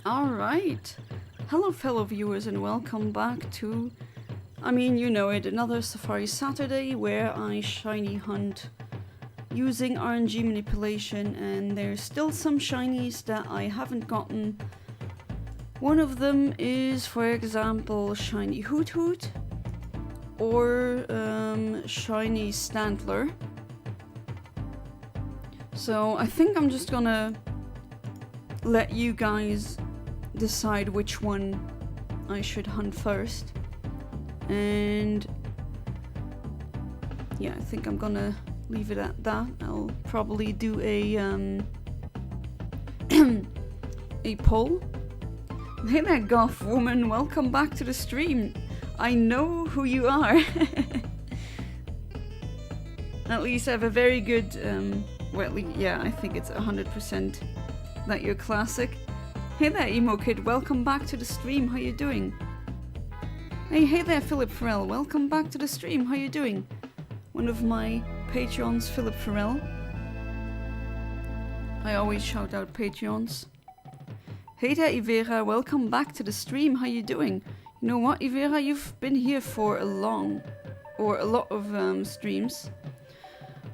Alright. Hello fellow viewers and welcome back to, you know it, another Safari Saturday where I shiny hunt using RNG manipulation, and there's still some shinies that I haven't gotten. One of them is, for example, shiny Hoothoot or shiny Stantler. So I think I'm just gonna let you guys decide which one I should hunt first. And yeah, I think I'm gonna leave it at that. I'll probably do a a poll. Hey there, goth woman, welcome back to the stream. I know who you are. At least I have a very good yeah, I think it's 100% that you're classic. Hey there, emo kid, welcome back to the stream. How you doing? Hey there, Philip Farrell, welcome back to the stream. How you doing? One of my Patreons, Philip Farrell. I always shout out Patreons. Hey there, Ivera, welcome back to the stream. How you doing? You know what, Ivera, you've been here for a lot of streams.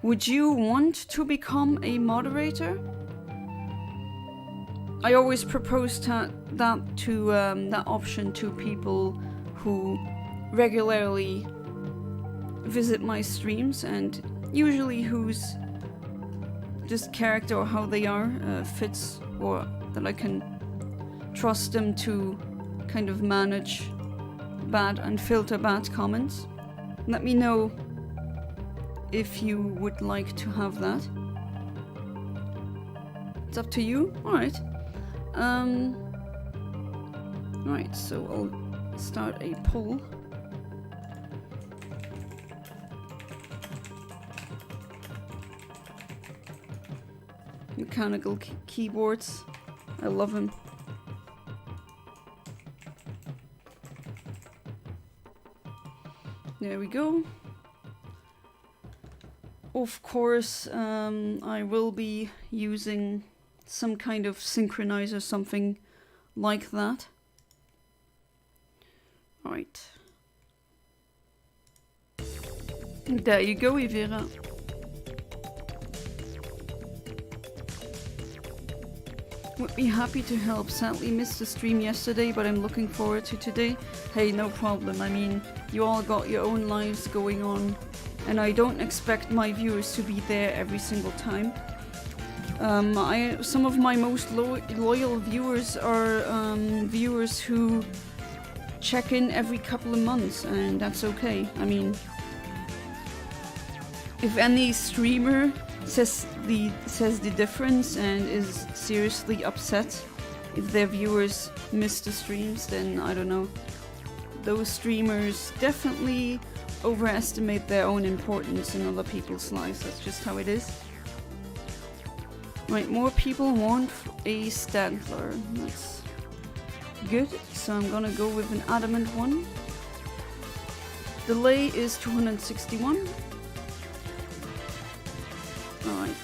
Would you want to become a moderator? I always propose that option to people who regularly visit my streams, and usually whose just character or how they are fits, or that I can trust them to kind of manage bad and filter bad comments. Let me know if you would like to have that. It's up to you. Alright. Right, so I'll start a poll. Mechanical keyboards. I love them. There we go. Of course, I will be using some kind of synchronizer, something like that. Alright. There you go, Ivera. Would be happy to help. Sadly missed the stream yesterday, but I'm looking forward to today. Hey, no problem. I mean, you all got your own lives going on, and I don't expect my viewers to be there every single time. Some of my most loyal viewers are viewers who check in every couple of months, and that's okay. I mean, if any streamer says the difference and is seriously upset if their viewers miss the streams, then I don't know. Those streamers definitely overestimate their own importance in other people's lives. That's just how it is. Right, more people want a Stantler. That's good. So I'm gonna go with an adamant one. Delay is 261. Alright.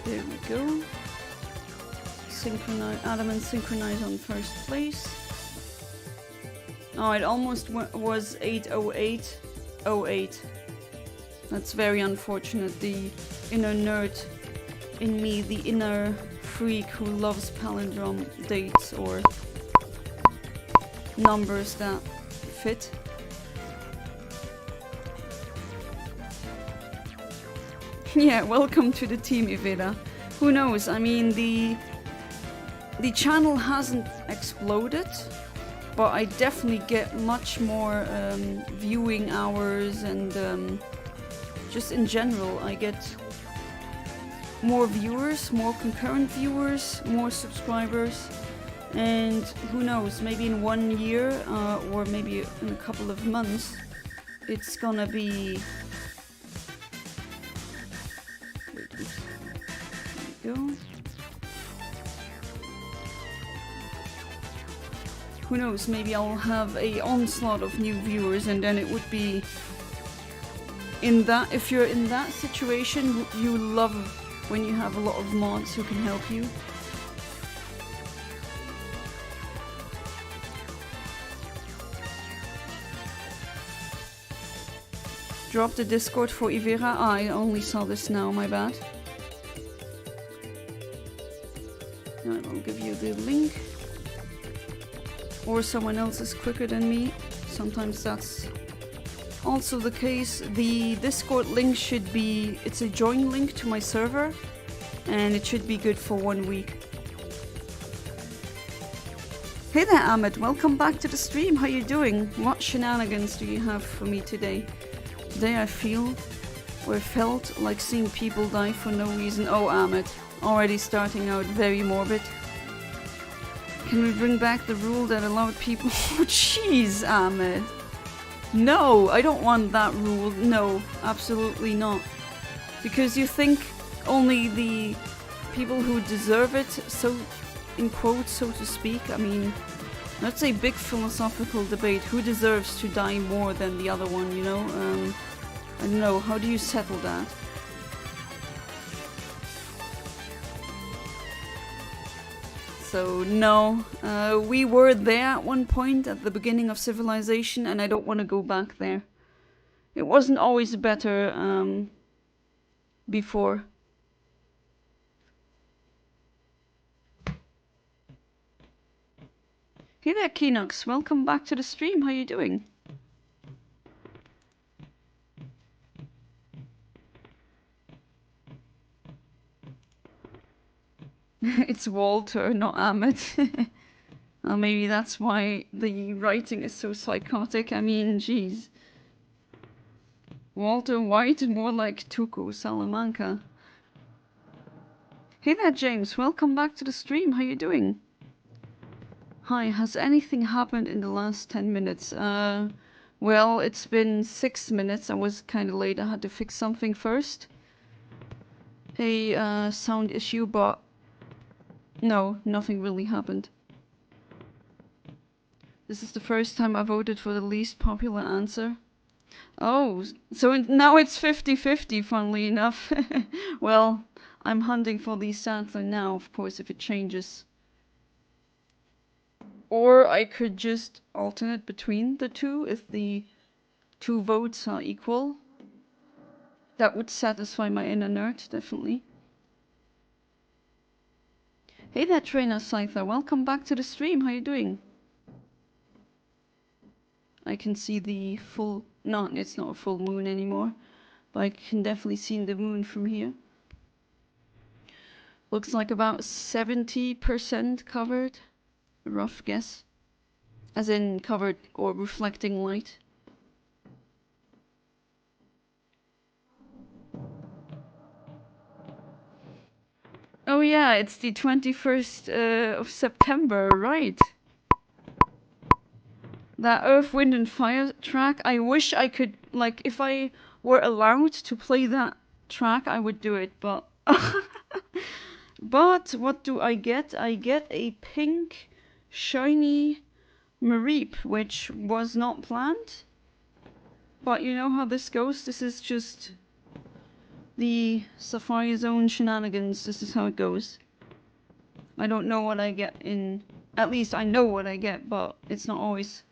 There we go. Adamant synchronize on first place. Oh, it almost was 80808. That's very unfortunate. The inner nerd in me, the inner freak who loves palindrome dates or numbers that fit. Yeah, welcome to the team, Iveda. Who knows? I mean, the channel hasn't exploded, but I definitely get much more viewing hours, and just in general I get more viewers, more concurrent viewers, more subscribers, and who knows, maybe in 1 year or maybe in a couple of months it's gonna be... There we go. Who knows, maybe I'll have a onslaught of new viewers, and then it would be in that, if you're in that situation, you love when you have a lot of mods who can help you. Drop the Discord for Ivera. I only saw this now, my bad. I will give you the link. Or someone else is quicker than me. Sometimes that's also the case. The Discord link should be... It's a join link to my server. And it should be good for 1 week. Hey there, Ahmed. Welcome back to the stream. How you doing? What shenanigans do you have for me today? Today I felt like seeing people die for no reason. Oh, Ahmed. Already starting out very morbid. Can we bring back the rule that allowed people... Oh, jeez, Ahmed. No, I don't want that rule. No, absolutely not. Because you think only the people who deserve it, so in quotes, so to speak. I mean, that's a big philosophical debate. Who deserves to die more than the other one, you know? I don't know. How do you settle that? So, no. We were there at one point at the beginning of civilization, and I don't want to go back there. It wasn't always better before. Hey there, Kenox. Welcome back to the stream. How you doing? It's Walter, not Ahmed. Well, maybe that's why the writing is so psychotic. I mean, jeez. Walter White, more like Tuco Salamanca. Hey there, James. Welcome back to the stream. How you doing? Hi, has anything happened in the last 10 minutes? Well, it's been 6 minutes. I was kind of late. I had to fix something first. A sound issue, but no, nothing really happened. This is the first time I voted for the least popular answer. Oh, so now it's 50-50, funnily enough. Well, I'm hunting for the Stantler now, of course, if it changes. Or I could just alternate between the two if the 2 votes are equal. That would satisfy my inner nerd, definitely. Hey there, Trainer Scyther. Welcome back to the stream. How you doing? I can see the full... No, it's not a full moon anymore. But I can definitely see the moon from here. Looks like about 70% covered. Rough guess. As in covered or reflecting light. Oh yeah, it's the 21st of September, right? That Earth, Wind and Fire track, I wish I could, like, if I were allowed to play that track, I would do it, but... But what do I get? I get a pink, shiny Mareep, which was not planned. But you know how this goes? This is just the Safari Zone shenanigans. This is how it goes. I don't know what I get in... At least I know what I get, but it's not always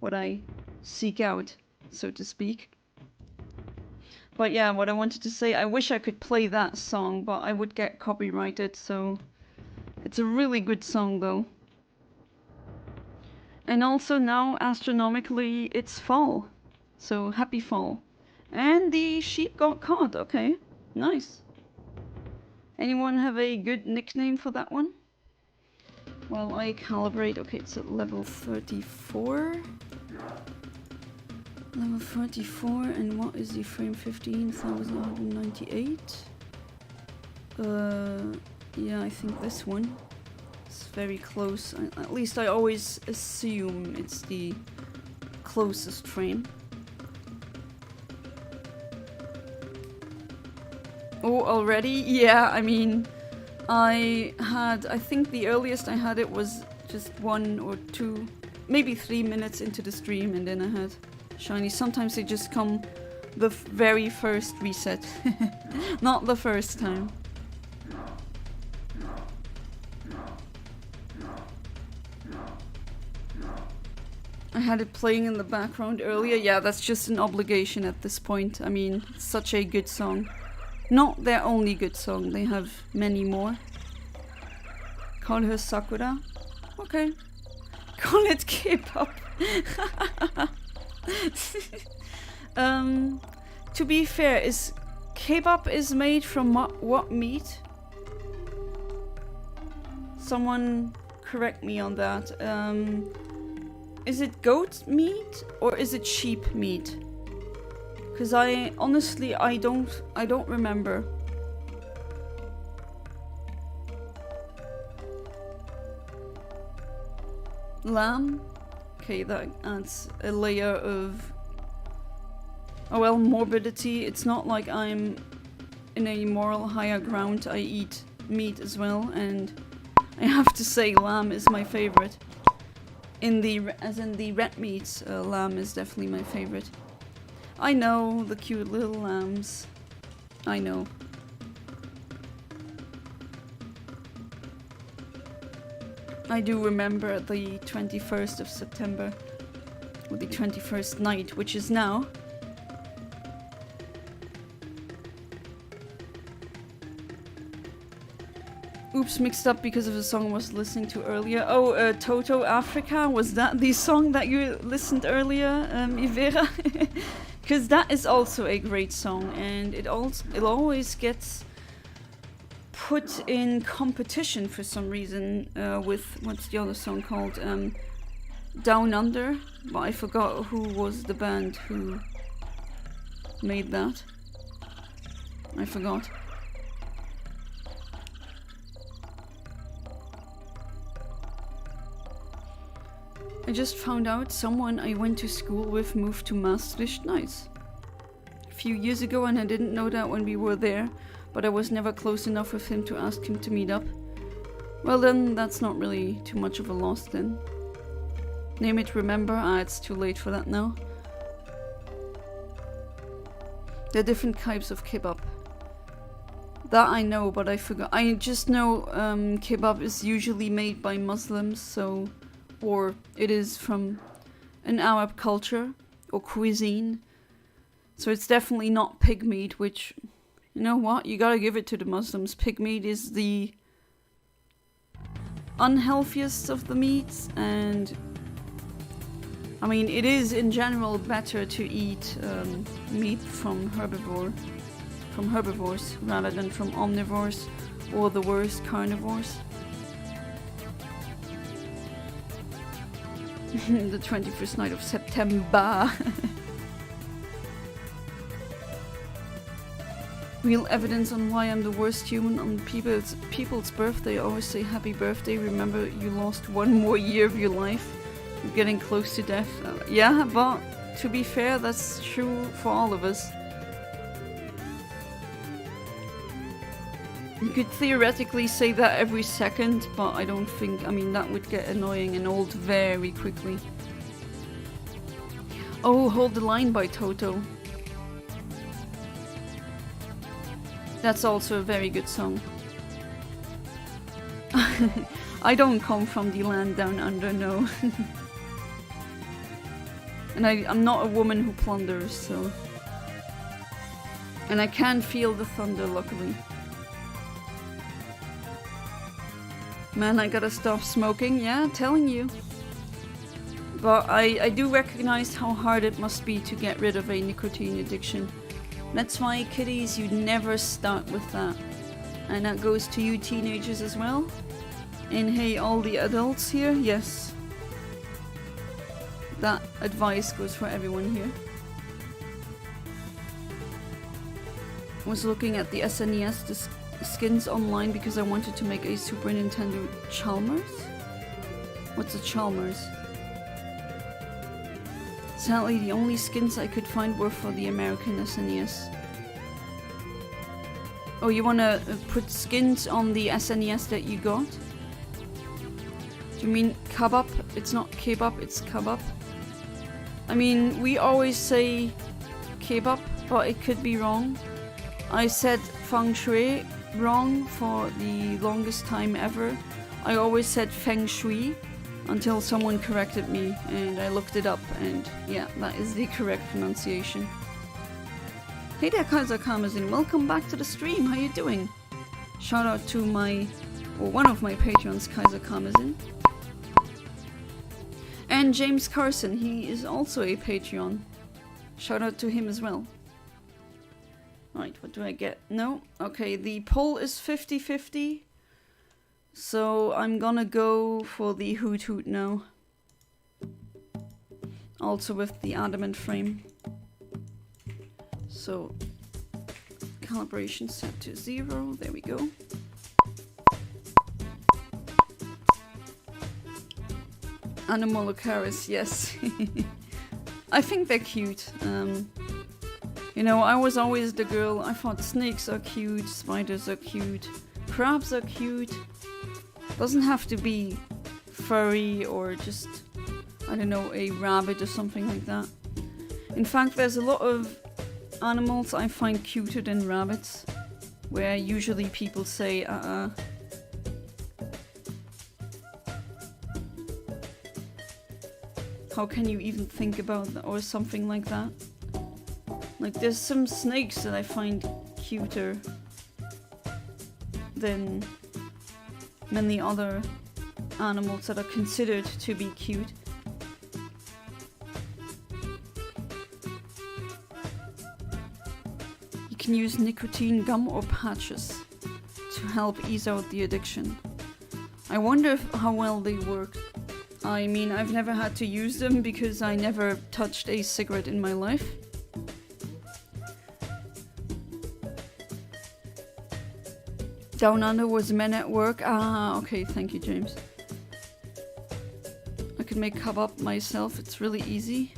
what I seek out, so to speak. But yeah, what I wanted to say, I wish I could play that song, but I would get copyrighted, so... It's a really good song, though. And also now, astronomically, it's fall. So, happy fall. And the sheep got caught, okay. Nice. Anyone have a good nickname for that one? While I calibrate, okay, it's at level 34. Level 34, and what is the frame? 15,198. Yeah, I think this one. It's very close. At least I always assume it's the closest frame. Oh, already? Yeah, I mean, I think the earliest I had it was just 1 or 2, maybe 3 minutes into the stream, and then I had shiny. Sometimes they just come the very first reset, not the first time. I had it playing in the background earlier. Yeah, that's just an obligation at this point. I mean, it's such a good song. Not their only good song, they have many more. Call her Sakura? Okay. Call it K-pop. To be fair, is K-pop is made from what meat? Someone correct me on that. Is it goat meat or is it sheep meat? Because I honestly I don't remember. Lamb? Okay, that adds a layer of, oh well, morbidity. It's not like I'm in a moral higher ground. I eat meat as well, and I have to say lamb is my favorite. As in the red meats, lamb is definitely my favorite. I know, the cute little lambs. I know. I do remember the 21st of September, or the 21st night, which is now. Oops, mixed up because of the song I was listening to earlier. Oh, Toto Africa, was that the song that you listened earlier, Ivera? Because that is also a great song, and it always gets put in competition for some reason with, what's the other song called? Down Under, but I forgot who was the band who made that. I forgot. I just found out someone I went to school with moved to Maastricht. Nice. A few years ago, and I didn't know that when we were there, but I was never close enough with him to ask him to meet up. Well then, that's not really too much of a loss then. Name it remember? Ah, it's too late for that now. There are different types of kebab. That I know, but I forgot. I just know kebab is usually made by Muslims, so... or it is from an Arab culture or cuisine. So it's definitely not pig meat, which, you know what, you gotta give it to the Muslims. Pig meat is the unhealthiest of the meats, and I mean, it is in general better to eat meat from herbivores rather than from omnivores or the worst, carnivores. The 21st night of September. Real evidence on why I'm the worst human. On people's birthday, I always say happy birthday. Remember, you lost one more year of your life. You're getting close to death. Yeah, but to be fair, that's true for all of us. You could theoretically say that every second, but I don't think, I mean, that would get annoying and old very quickly. Oh, Hold the Line by Toto. That's also a very good song. I don't come from the land down under, no. And I'm not a woman who plunders, so... And I can feel the thunder, luckily. Man, I gotta stop smoking, yeah, telling you. But I do recognize how hard it must be to get rid of a nicotine addiction. That's why, kiddies, you never start with that. And that goes to you teenagers as well. And hey, all the adults here, yes. That advice goes for everyone here. I was looking at the SNES skins online because I wanted to make a Super Nintendo Chalmers? What's a Chalmers? Sadly, the only skins I could find were for the American SNES. Oh, you wanna put skins on the SNES that you got? Do you mean kebab? It's not kebab, it's kebab. I mean, we always say kebab, but it could be wrong. I said feng shui wrong for the longest time ever. I always said feng shui, until someone corrected me and I looked it up, and yeah, that is the correct pronunciation. Hey there, Kaiser Kamazin, welcome back to the stream, how you doing? Shout out to one of my patrons, Kaiser Kamazin. And James Carson, he is also a Patreon. Shout out to him as well. Right, what do I get? No? Okay, the poll is 50-50. So I'm gonna go for the Hoothoot now. Also with the adamant frame. So, calibration set to 0. There we go. Anomalocaris, yes. I think they're cute. You know, I was always the girl. I thought snakes are cute, spiders are cute, crabs are cute. Doesn't have to be furry or just, I don't know, a rabbit or something like that. In fact, there's a lot of animals I find cuter than rabbits, where usually people say, how can you even think about that, or something like that. Like, there's some snakes that I find cuter than many other animals that are considered to be cute. You can use nicotine gum or patches to help ease out the addiction. I wonder how well they work. I mean, I've never had to use them because I never touched a cigarette in my life. Down Under was men at work. Ah, okay, thank you, James. I can make kebab myself, it's really easy.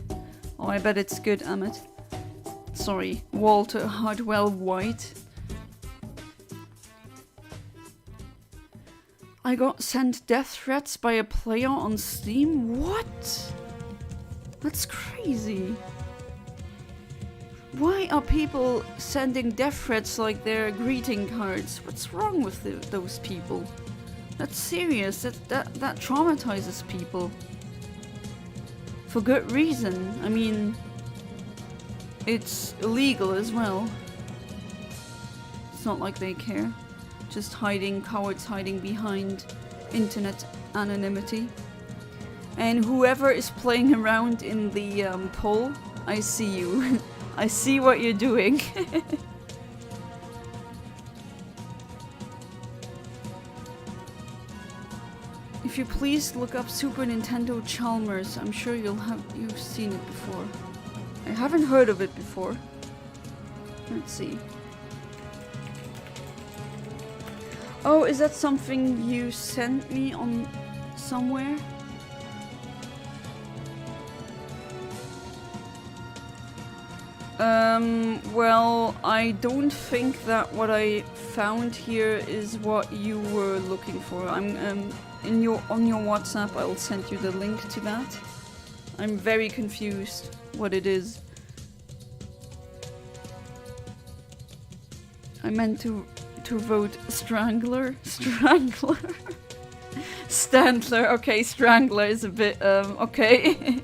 Oh, I bet it's good, Amit. Sorry, Walter Hardwell White. I got sent death threats by a player on Steam? What? That's crazy. Why are people sending death threats like they're greeting cards? What's wrong with those people? That's serious. That traumatizes people. For good reason. I mean, it's illegal as well. It's not like they care. Just cowards hiding behind internet anonymity. And whoever is playing around in the poll, I see you. I see what you're doing. If you please look up Super Nintendo Chalmers, I'm sure you've seen it before. I haven't heard of it before. Let's see. Oh, is that something you sent me on somewhere? Well, I don't think that what I found here is what you were looking for. I'm on your WhatsApp, I'll send you the link to that. I'm very confused what it is. I meant to vote Strangler. Stantler. Okay, Strangler is a bit okay.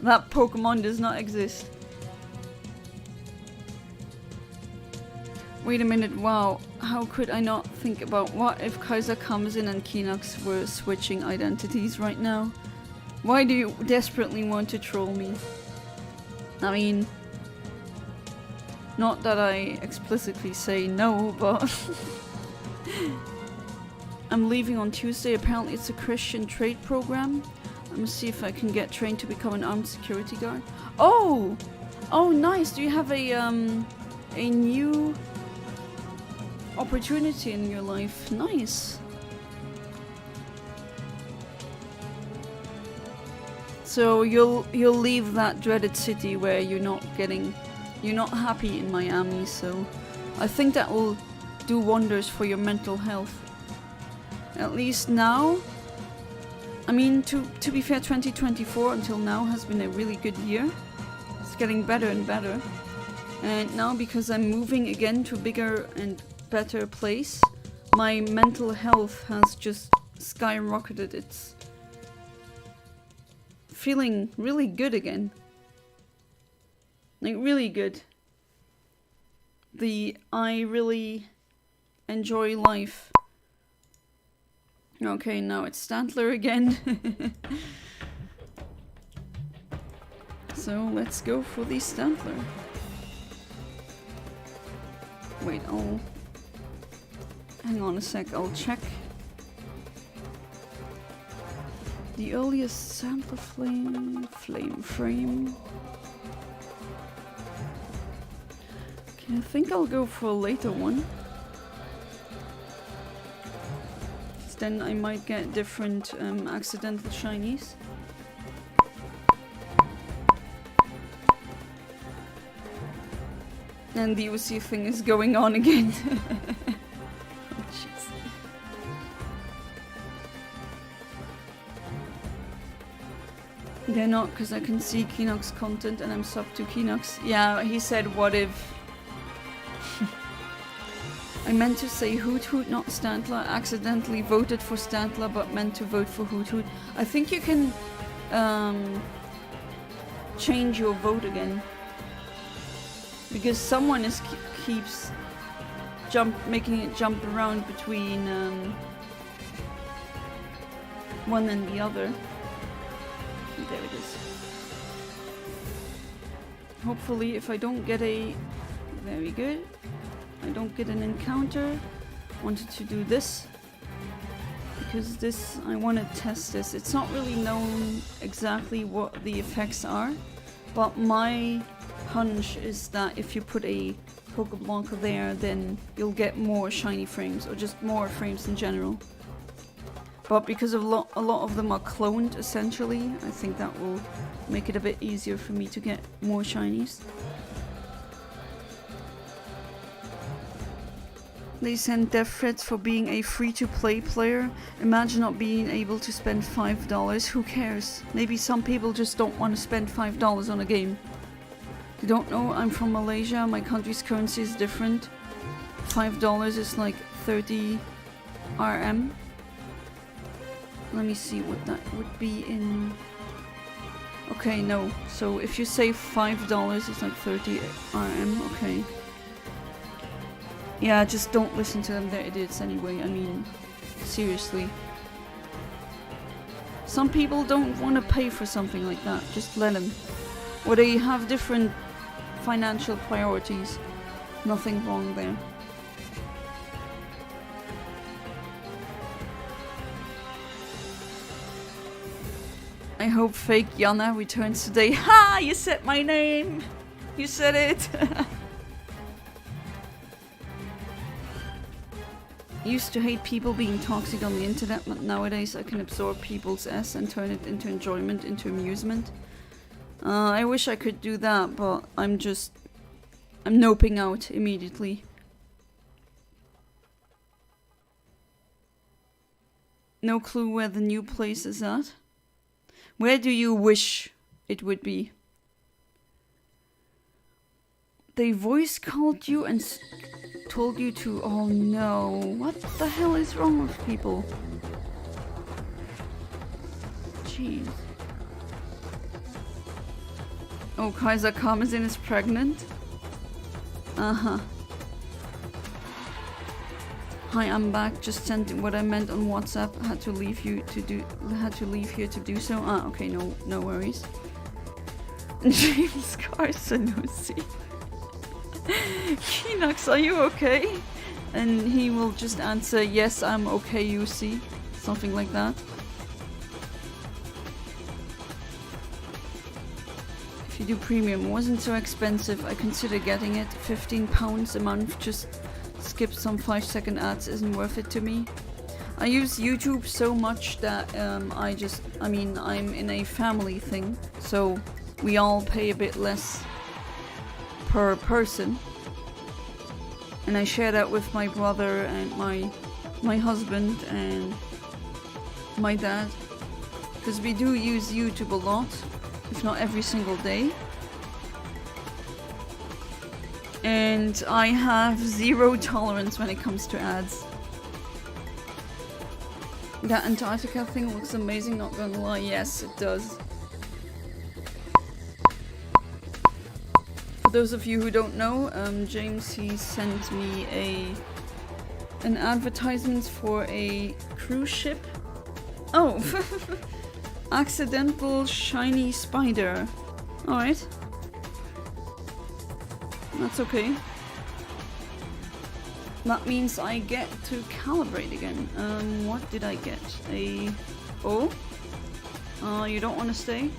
That Pokemon does not exist. Wait a minute, wow, how could I not think about what if Kaiser Kamazin and Kinox were switching identities right now? Why do you desperately want to troll me? I mean, not that I explicitly say no, but I'm leaving on Tuesday. Apparently it's a Christian trade program. I'm gonna see if I can get trained to become an armed security guard. Oh! Oh, nice! Do you have a new opportunity in your life? Nice. So you'll leave that dreaded city where you're not happy in Miami, so I think that will do wonders for your mental health. At least now. I mean, to be fair, 2024 until now has been a really good year. It's getting better and better. And now, because I'm moving again to a bigger and better place, my mental health has just skyrocketed. feeling really good again. Like, really good. I really enjoy life. Okay, now it's Stantler again. So let's go for the Stantler. Wait, hang on a sec, I'll check. The earliest sample flame frame. Okay, I think I'll go for a later one. Then I might get different accidental shinies. And the OC thing is going on again. Oh, jeez. They're not, because I can see Keenox content and I'm sub to Keenox. Yeah, he said, what if... I meant to say Hoothoot, not Stantler. Accidentally voted for Stantler, but meant to vote for Hoothoot. I think you can change your vote again. Because someone keeps making it jump around between one and the other. There it is. Hopefully, if I don't get a... Very good. I don't get an encounter. Wanted to do this. Because this... I want to test this. It's not really known exactly what the effects are. But my hunch is that if you put a Pokeblanca there, then you'll get more shiny frames, or just more frames in general. But because a lot of them are cloned, essentially, I think that will make it a bit easier for me to get more shinies. They send death threats for being a free-to-play player. Imagine not being able to spend $5. Who cares? Maybe some people just don't want to spend $5 on a game. You don't know, I'm from Malaysia, my country's currency is different. $5 is like 30 RM. Let me see what that would be in... Okay, no. So if you say $5, it's like 30 RM, okay. Yeah, just don't listen to them, they're idiots anyway, I mean, seriously. Some people don't want to pay for something like that, just let them. Or they have different financial priorities. Nothing wrong there. I hope fake Yana returns today. Ha! You said my name! You said it! Used to hate people being toxic on the internet, but nowadays I can absorb people's S and turn it into enjoyment, into amusement. I wish I could do that, but I'm noping out immediately. No clue where the new place is at. Where do you wish it would be? They voice called you and told you to... Oh no, what the hell is wrong with people? Jeez. Oh, Kaiser Karmazin is pregnant? Uh-huh. Hi, I'm back. Just sent what I meant on WhatsApp. Had to leave here to do so. Ah, okay, no worries. James Carson, Lucy. Keenox, are you okay? And he will just answer, yes, I'm okay, UC. Something like that. If you do premium, it wasn't so expensive. I consider getting it. £15 a month, just skip some 5-second ads isn't worth it to me. I use YouTube so much that I'm in a family thing, so we all pay a bit less per person. And I share that with my brother and my husband and my dad, because we do use YouTube a lot, if not every single day. And I have zero tolerance when it comes to ads. That Antarctica thing looks amazing, not gonna lie. Yes, it does. those of you who don't know, James, he sent me an advertisement for a cruise ship. Oh! Accidental shiny spider. Alright. That's okay. That means I get to calibrate again. What did I get? Oh? You don't want to stay?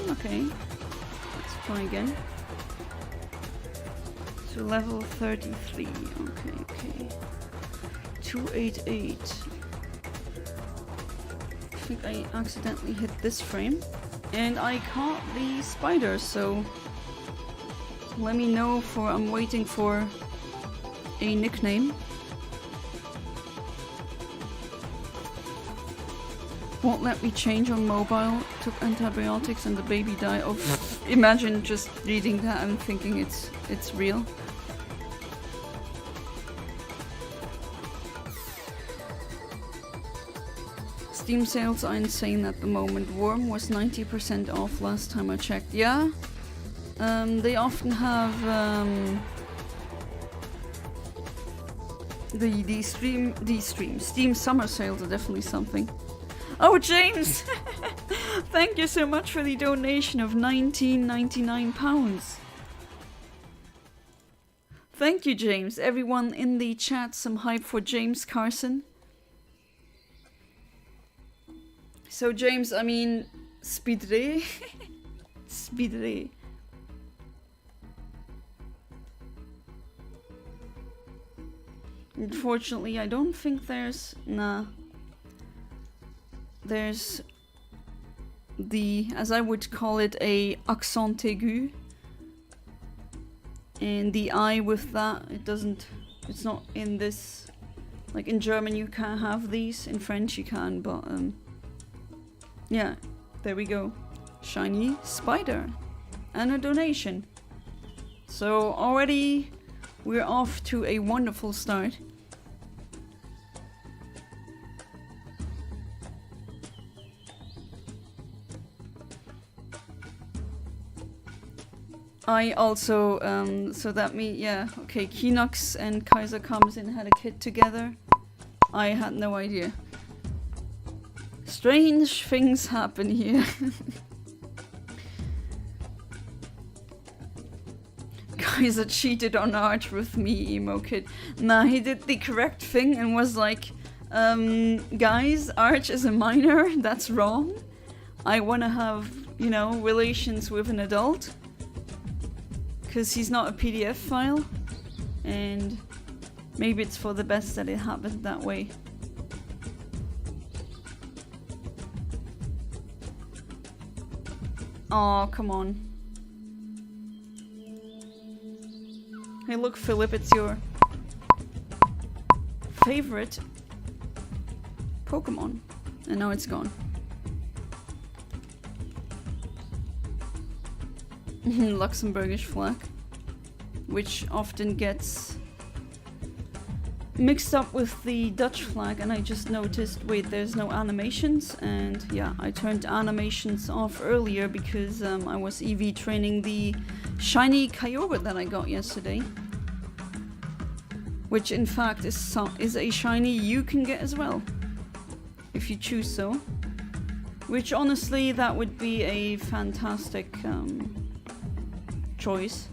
Okay. Let's try again. To level 33. Okay. 288. I think I accidentally hit this frame. And I caught the spider, so let me know I'm waiting for a nickname. Won't let me change on mobile. Took antibiotics and the baby died. Oh, imagine just reading that and thinking it's real. Steam sales are insane at the moment. Worm was 90% off last time I checked. Yeah? They often have the Steam summer sales are definitely something. Oh, James! Thank you so much for the donation of £19.99. Thank you, James. Everyone in the chat, some hype for James Carson. So, James, I mean, speedray? Speedray. Unfortunately, I don't think there's... Nah. There's the, as I would call it, a accent aigu. And the I with that, it's not in this, like in German you can't have these, in French you can, but yeah, there we go. Shiny spider. And a donation. So already we're off to a wonderful start. I also, so that means, yeah, okay, Kinox and Kaiser comes in had a kid together. I had no idea. Strange things happen here. Kaiser cheated on art with me, emo kid. Nah, he did the correct thing and was like, guys, Arch is a minor, that's wrong. I wanna have, you know, relations with an adult. Because he's not a PDF file, and maybe it's for the best that it happened that way. Aw, come on. Hey look, Philip, it's your favorite Pokemon. And now it's gone. Luxembourgish flag, which often gets mixed up with the Dutch flag, and I just noticed, wait, there's no animations, and yeah, I turned animations off earlier because I was EV training the shiny Kyogre that I got yesterday, which in fact is a shiny you can get as well, if you choose so, which honestly that would be a fantastic choice.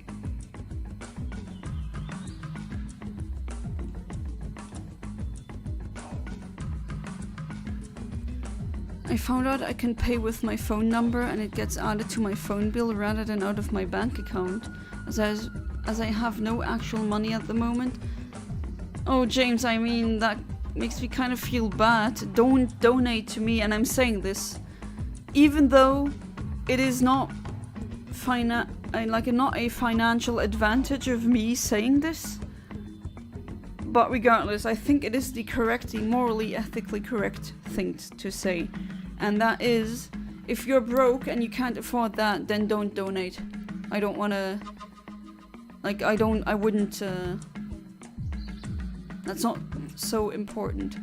I found out I can pay with my phone number and it gets added to my phone bill rather than out of my bank account, as I have no actual money at the moment. Oh James, I mean, that makes me kind of feel bad. Don't donate to me, and I'm saying this even though it is not not a financial advantage of me saying this, but regardless, I think it is the morally, ethically correct thing to say, and that is, if you're broke and you can't afford that, then don't donate. I don't wanna, I wouldn't, that's not so important.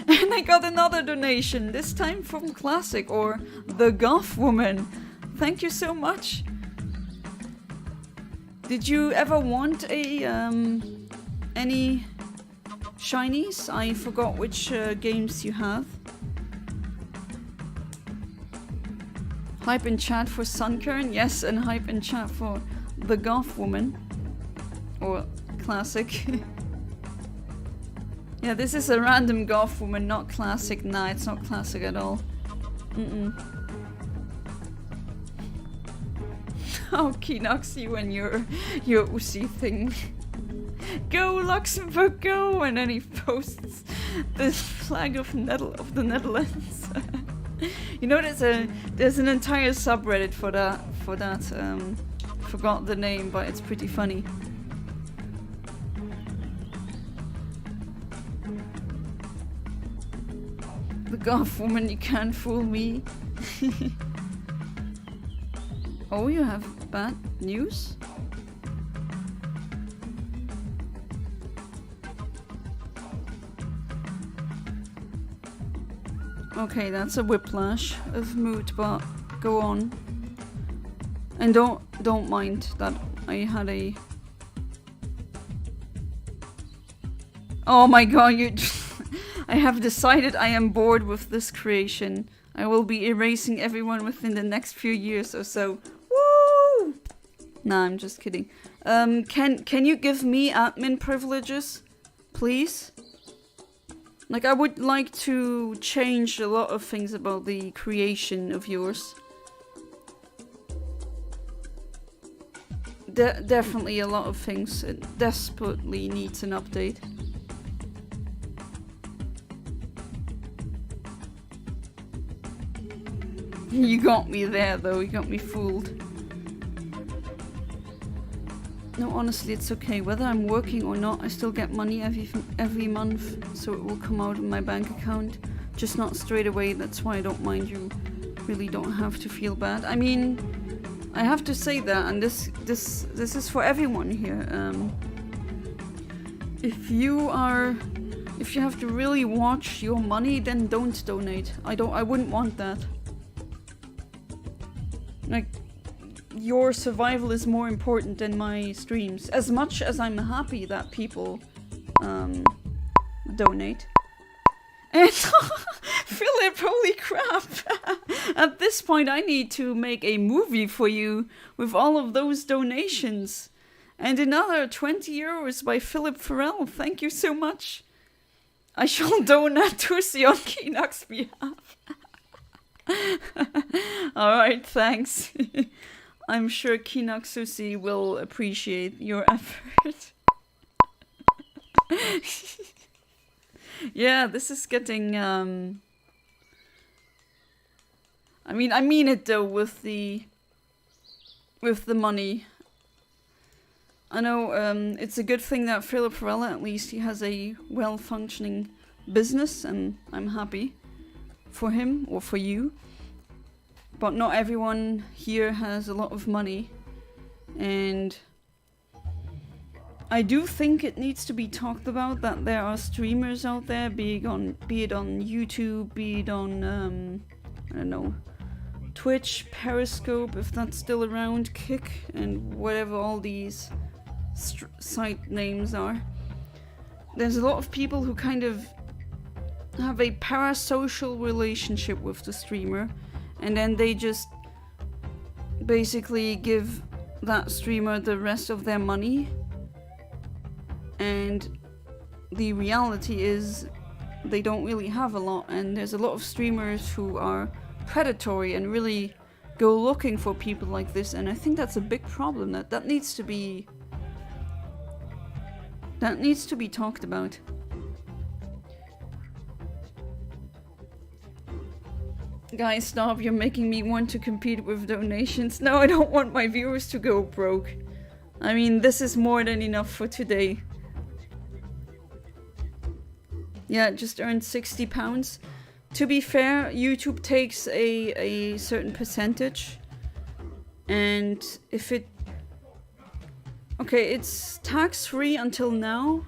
And I got another donation, this time from Classic, or the Goth Woman. Thank you so much. Did you ever want a any shinies? I forgot which games you have. Hype in chat for Sunkern, yes, and hype in chat for the Goth Woman. Or classic. Yeah, this is a random Goth Woman, not classic. Nah, it's not classic at all. Oh, Kinox, you and your Uzi thing. Go Luxembourg, go! And then he posts the flag of the Netherlands. You know, there's an entire subreddit for that. Forgot the name, but it's pretty funny. The Goth Woman, you can't fool me. Oh, you have bad news? Okay, that's a whiplash of mood, but go on. And don't mind that I had a... Oh my god, you... I have decided I am bored with this creation. I will be erasing everyone within the next few years or so. Woo! Nah, I'm just kidding. Can you give me admin privileges? Please? Like, I would like to change a lot of things about the creation of yours. Definitely a lot of things. It desperately needs an update. You got me there though, you got me fooled. No, honestly, it's okay. Whether I'm working or not, I still get money every month, so it will come out of my bank account. Just not straight away, that's why I don't mind. You really don't have to feel bad. I mean, I have to say that, and this is for everyone here. If you have to really watch your money, then don't donate. I wouldn't want that. Like, your survival is more important than my streams. As much as I'm happy that people donate. And Philip, holy crap! At this point I need to make a movie for you with all of those donations. And another 20 euros by Philip Farrell. Thank you so much. I shall donate Tussi on Kinox's behalf. Alright, thanks. I'm sure Kinox Susi will appreciate your effort. Yeah, this is getting I mean it though with the money. I know it's a good thing that Philip Farella, at least he has a well-functioning business, and I'm happy for him or for you. But not everyone here has a lot of money, and I do think it needs to be talked about that there are streamers out there, be it on YouTube, be it on I don't know, Twitch, Periscope, if that's still around, Kick, and whatever all these site names are. There's a lot of people who kind of have a parasocial relationship with the streamer, and then they just basically give that streamer the rest of their money. And the reality is they don't really have a lot, and there's a lot of streamers who are predatory and really go looking for people like this, and I think that's a big problem that needs to be talked about. Guys, stop, you're making me want to compete with donations. No, I don't want my viewers to go broke. I mean, this is more than enough for today. Yeah, just earned £60. To be fair, YouTube takes a certain percentage. And if it... Okay, it's tax-free until now.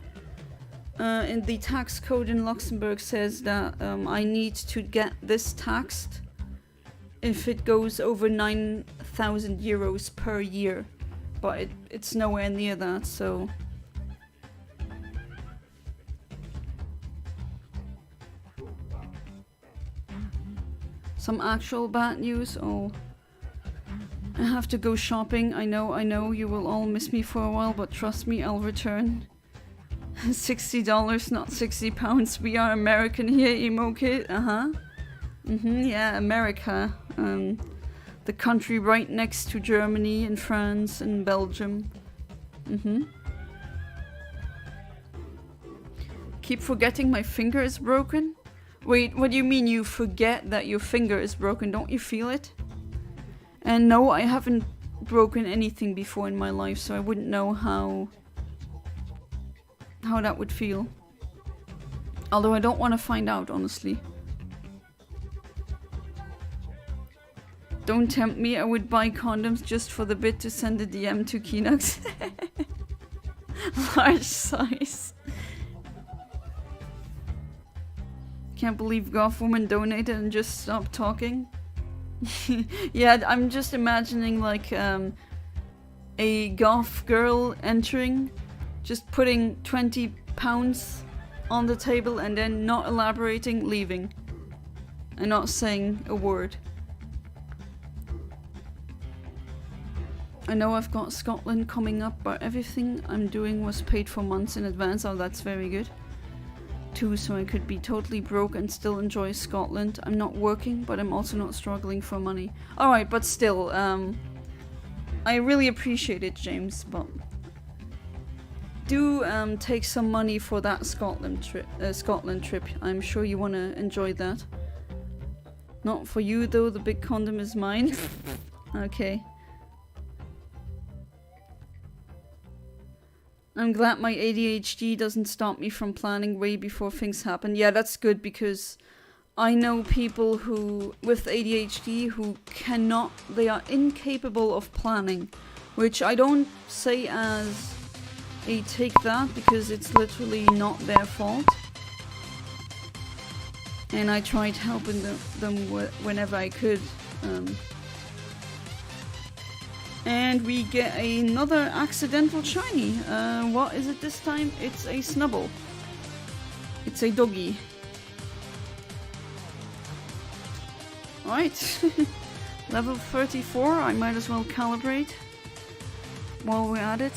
And the tax code in Luxembourg says that I need to get this taxed if it goes over 9,000 euros per year. but it's nowhere near that, so... Some actual bad news? Oh. I have to go shopping. I know, you will all miss me for a while, but trust me, I'll return. $60, not £60. We are American here, emo kid. Yeah, America. The country right next to Germany and France and Belgium. Keep forgetting my finger is broken? Wait, what do you mean you forget that your finger is broken? Don't you feel it? And no, I haven't broken anything before in my life, so I wouldn't know how that would feel. Although I don't want to find out, honestly. Don't tempt me, I would buy condoms just for the bit to send a DM to Kinox. Large size. Can't believe Goth Woman donated and just stopped talking. Yeah, I'm just imagining like a goth girl entering, just putting £20 on the table and then not elaborating, leaving. And not saying a word. I know I've got Scotland coming up, but everything I'm doing was paid for months in advance. Oh, that's very good. Too, so I could be totally broke and still enjoy Scotland. I'm not working, but I'm also not struggling for money. Alright, but still, I really appreciate it, James, but do take some money for that Scotland trip. I'm sure you want to enjoy that. Not for you, though. The big condom is mine. Okay. I'm glad my ADHD doesn't stop me from planning way before things happen. Yeah, that's good, because I know people who, with ADHD, who cannot, they are incapable of planning. Which I don't say as a take that, because it's literally not their fault. And I tried helping them whenever I could. And we get another accidental shiny. What is it this time? It's a Snubble. It's a doggy. Alright. Level 34. I might as well calibrate while we're at it.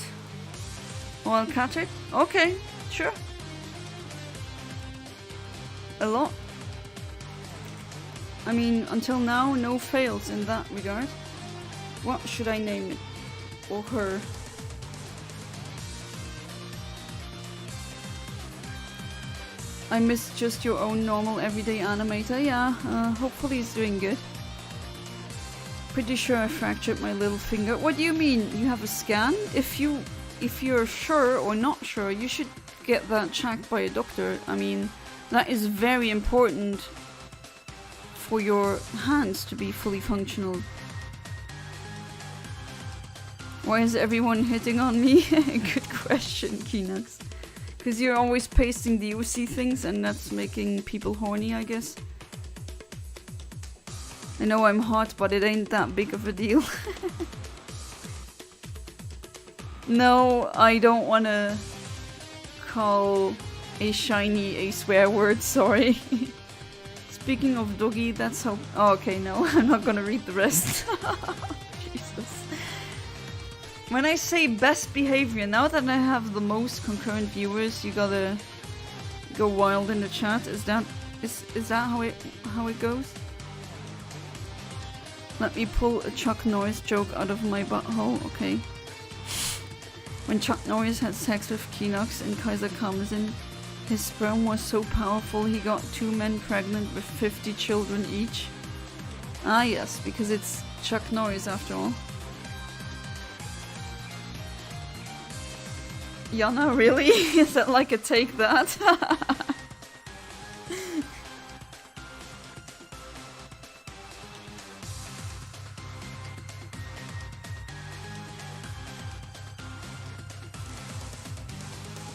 Oh, I'll catch it? Okay, sure. A lot. I mean, until now, no fails in that regard. What should I name it? Or her? I miss just your own normal everyday animator. Yeah, hopefully he's doing good. Pretty sure I fractured my little finger. What do you mean? You have a scan? If you're sure or not sure, you should get that checked by a doctor. I mean, that is very important for your hands to be fully functional. Why is everyone hitting on me? Good question, Kinox. Because you're always pasting the OC things and that's making people horny, I guess. I know I'm hot, but it ain't that big of a deal. No, I don't want to call a shiny a swear word, sorry. Speaking of doggy, that's how... Oh, okay, no, I'm not gonna read the rest. Jesus. When I say best behavior, now that I have the most concurrent viewers, you gotta go wild in the chat. Is that how it goes? Let me pull a Chuck Norris joke out of my butthole. Okay. When Chuck Norris had sex with Kinox and Kaiser Kamazin, his sperm was so powerful he got 2 men pregnant with 50 children each. Ah yes, because it's Chuck Norris after all. Yana, really? Is that like a take that?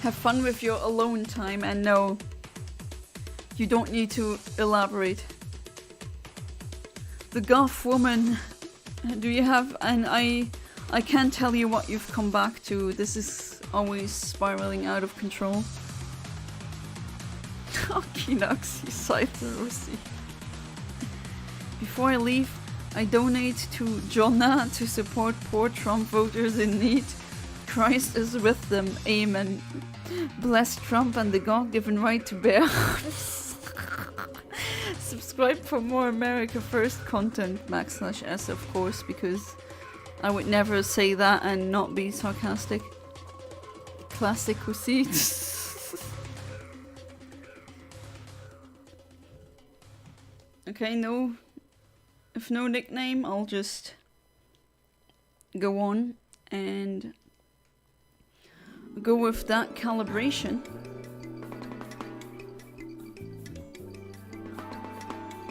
Have fun with your alone time, and no, you don't need to elaborate. The goth woman, do you have, and I I can't tell you what you've come back to. This is always spiraling out of control. Oh, Kinox, you Scyther. Before I leave, I donate to Jonna to support poor Trump voters in need. Christ is with them. Amen. Bless Trump and the God-given right to bear arms. Subscribe for more America First content. /S, of course, because I would never say that and not be sarcastic. Classic receipts. Okay, no. If no nickname, I'll just go on and go with that calibration.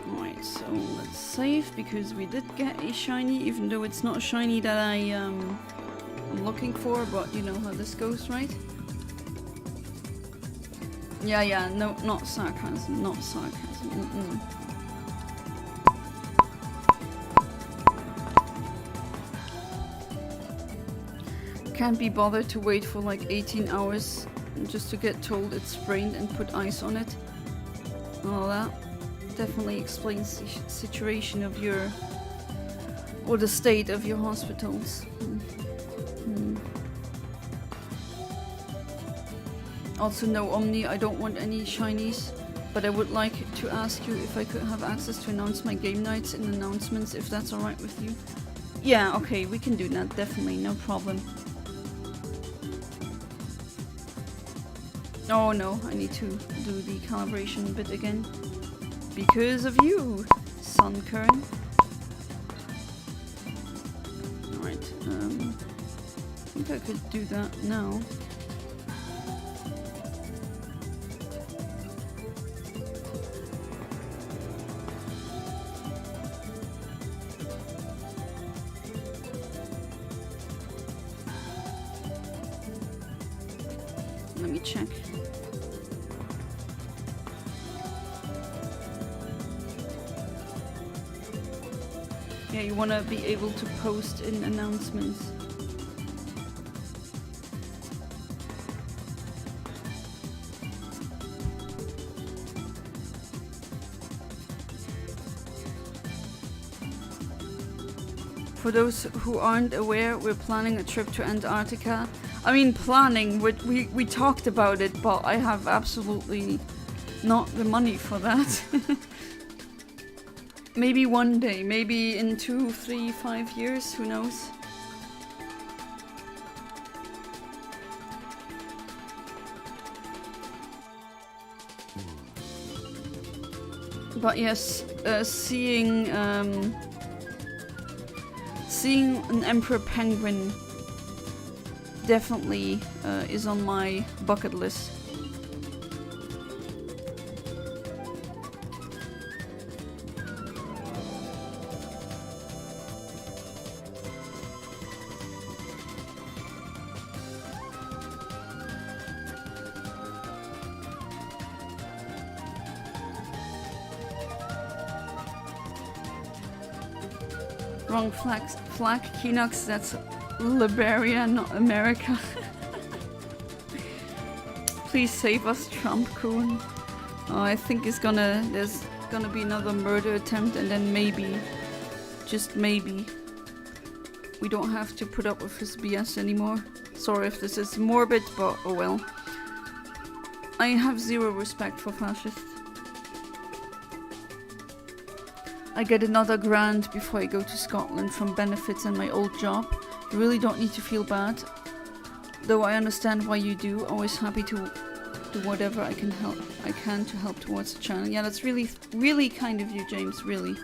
Alright, so let's save because we did get a shiny, even though it's not a shiny that I'm looking for, but you know how this goes, right? Yeah, no, not sarcasm, not sarcasm. Can't be bothered to wait for like 18 hours just to get told it's sprained and put ice on it. All that definitely explains the situation of your, or the state of your hospitals. Also, no Omni, I don't want any shinies, but I would like to ask you if I could have access to announce my game nights in announcements, if that's alright with you. Yeah, okay, we can do that, definitely, no problem. Oh no, I need to do the calibration bit again. Because of you, Sunkern. Alright, I think I could do that now. Let me check. Yeah, you want to be able to post in announcements. For those who aren't aware, we're planning a trip to Antarctica. I mean, planning, we talked about it, but I have absolutely not the money for that. Maybe one day, maybe in 2, 3, 5 years, who knows? But yes, seeing an emperor penguin definitely is on my bucket list. Wrong flag, Kinox, that's Liberia, not America. Please save us, Trump Coon. Oh, I think there's gonna be another murder attempt, and then maybe, just maybe, we don't have to put up with his BS anymore. Sorry if this is morbid, but oh well. I have zero respect for fascists. I get another grand before I go to Scotland from benefits and my old job. You really don't need to feel bad. Though I understand why you do. Always happy to do whatever I can to help towards the channel. Yeah, that's really, really kind of you, James, really.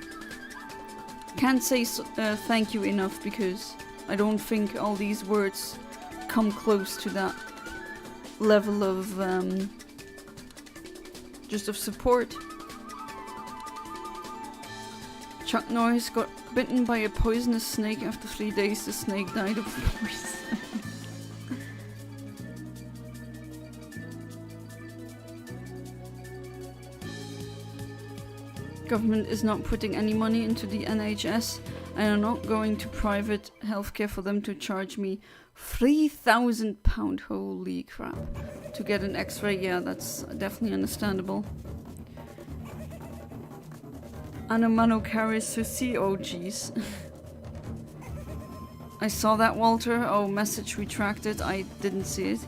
Can't say thank you enough, because I don't think all these words come close to that level of just of support. Chuck Norris got bitten by a poisonous snake. After 3 days, the snake died of poison. Government is not putting any money into the NHS. And I'm not going to private healthcare for them to charge me £3,000. Holy crap. To get an x-ray, yeah, that's definitely understandable. Anamano carries to see, oh jeez. I saw that, Walter. Oh, message retracted. I didn't see it.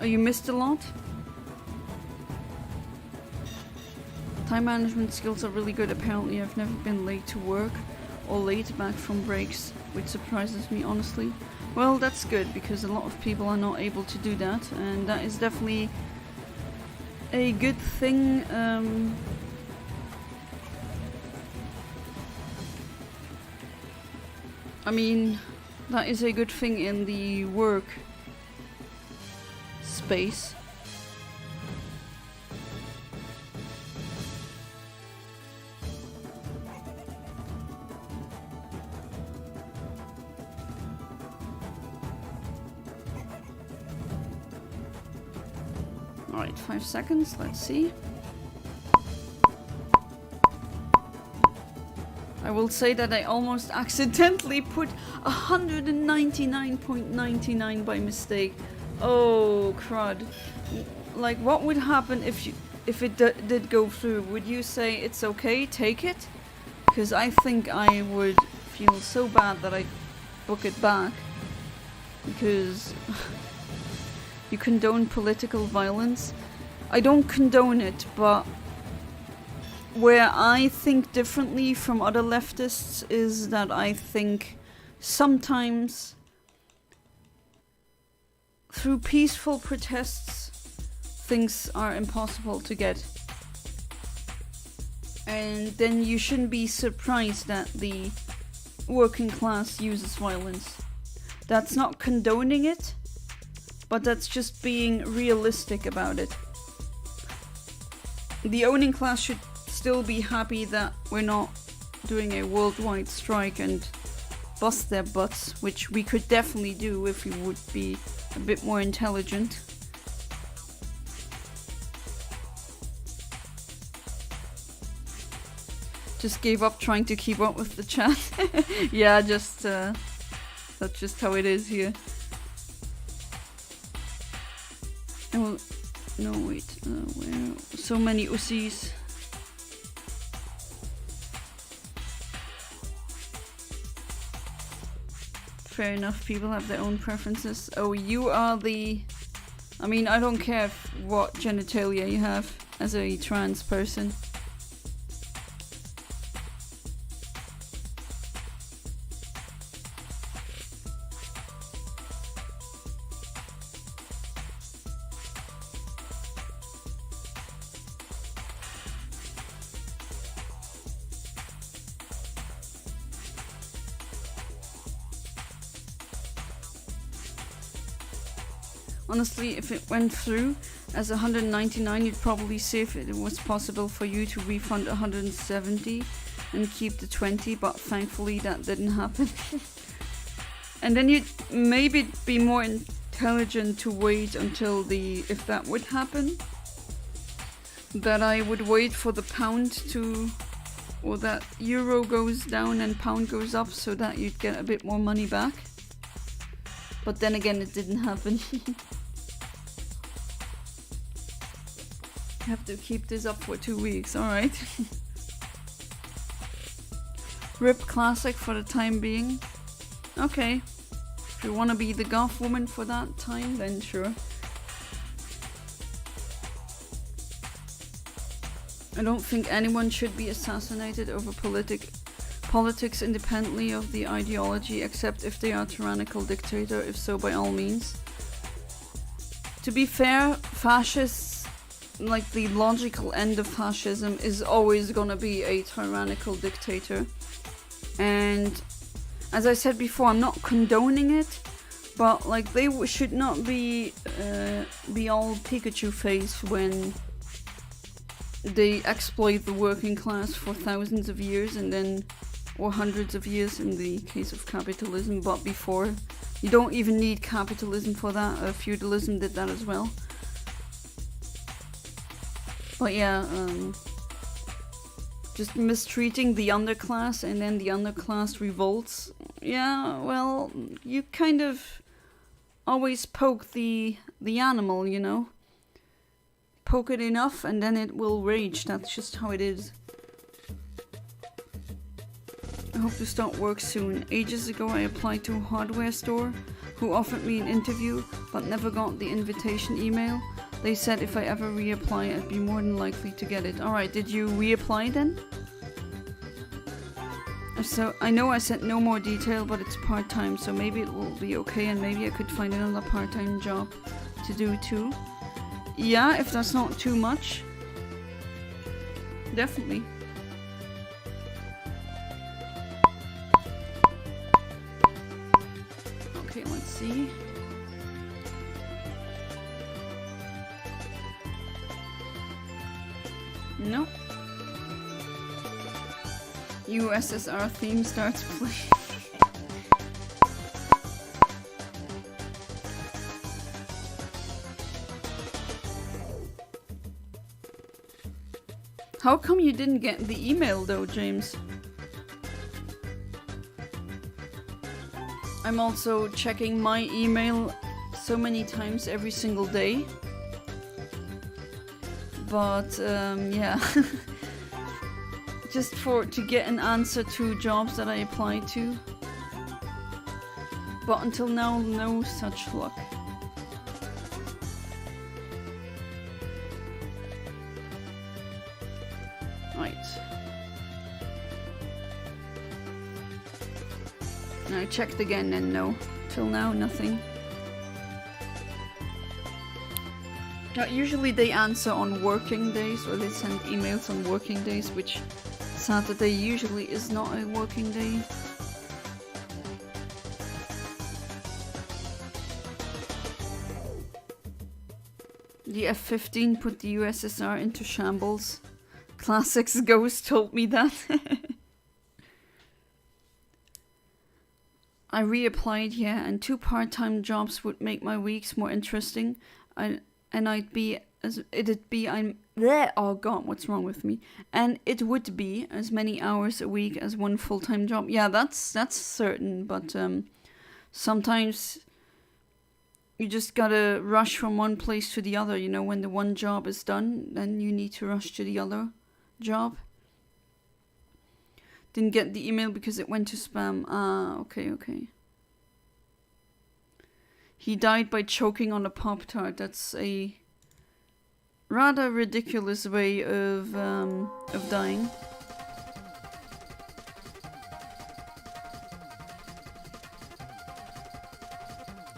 Oh, you missed a lot? Time management skills are really good. Apparently I've never been late to work or late back from breaks, which surprises me, honestly. Well, that's good, because a lot of people are not able to do that, and that is definitely a good thing. I mean, that is a good thing in the work space. Alright, 5 seconds, let's see. I will say that I almost accidentally put 199.99 by mistake. Oh, crud. Like, what would happen if it did go through? Would you say it's okay, take it? Because I think I would feel so bad that I'd book it back. Because you condone political violence. I don't condone it, but where I think differently from other leftists is that I think sometimes through peaceful protests things are impossible to get. And then you shouldn't be surprised that the working class uses violence. That's not condoning it, but that's just being realistic about it. The owning class should still be happy that we're not doing a worldwide strike and bust their butts, which we could definitely do if we would be a bit more intelligent. Just gave up trying to keep up with the chat. Yeah, just that's just how it is here. Oh, no, wait, where? So many Usis. Fair enough, people have their own preferences. Oh, you are the... I mean, I don't care what genitalia you have as a trans person. Honestly, if it went through as 199, you'd probably see if it was possible for you to refund 170 and keep the 20, but thankfully that didn't happen. And then you'd maybe be more intelligent to wait until if that would happen, that I would wait for the pound to, or that euro goes down and pound goes up, so that you'd get a bit more money back. But then again, it didn't happen. I have to keep this up for 2 weeks, alright. RIP Classic for the time being. Okay. If you want to be the goth woman for that time, then sure. I don't think anyone should be assassinated over politics independently of the ideology, except if they are a tyrannical dictator, if so, by all means. To be fair, fascists, like the logical end of fascism, is always gonna be a tyrannical dictator. And as I said before, I'm not condoning it, but like they should not be all Pikachu face when they exploit the working class for thousands of years, and then, or hundreds of years in the case of capitalism, but before. You don't even need capitalism for that. Feudalism did that as well. But yeah, just mistreating the underclass and then the underclass revolts. Yeah, well, you kind of always poke the animal, you know? Poke it enough and then it will rage. That's just how it is. I hope to start work soon. Ages ago I applied to a hardware store who offered me an interview but never got the invitation email. They said if I ever reapply I'd be more than likely to get it. Alright, did you reapply then? So I know I said no more detail, but it's part-time, so maybe it will be okay and maybe I could find another part-time job to do too. Yeah, if that's not too much. Definitely. Okay, let's see. No. USSR theme starts playing. How come you didn't get the email though, James? I'm also checking my email so many times every single day. But yeah. Just to get an answer to jobs that I applied to. But until now, no such luck. Right. I checked again and no. Till now, nothing. Usually they answer on working days, or they send emails on working days, which Saturday usually is not a working day. The F-15 put the USSR into shambles. Classics Ghost told me that. I reapplied, yeah, and 2 part-time jobs would make my weeks more interesting. It'd be I'm there. Oh god, what's wrong with me? And it would be as many hours a week as 1 full-time job. Yeah, that's certain. But sometimes you just gotta rush from one place to the other. You know, when the one job is done, then you need to rush to the other job. Didn't get the email because it went to spam. Ah, okay. He died by choking on a Pop-Tart. That's a rather ridiculous way of dying.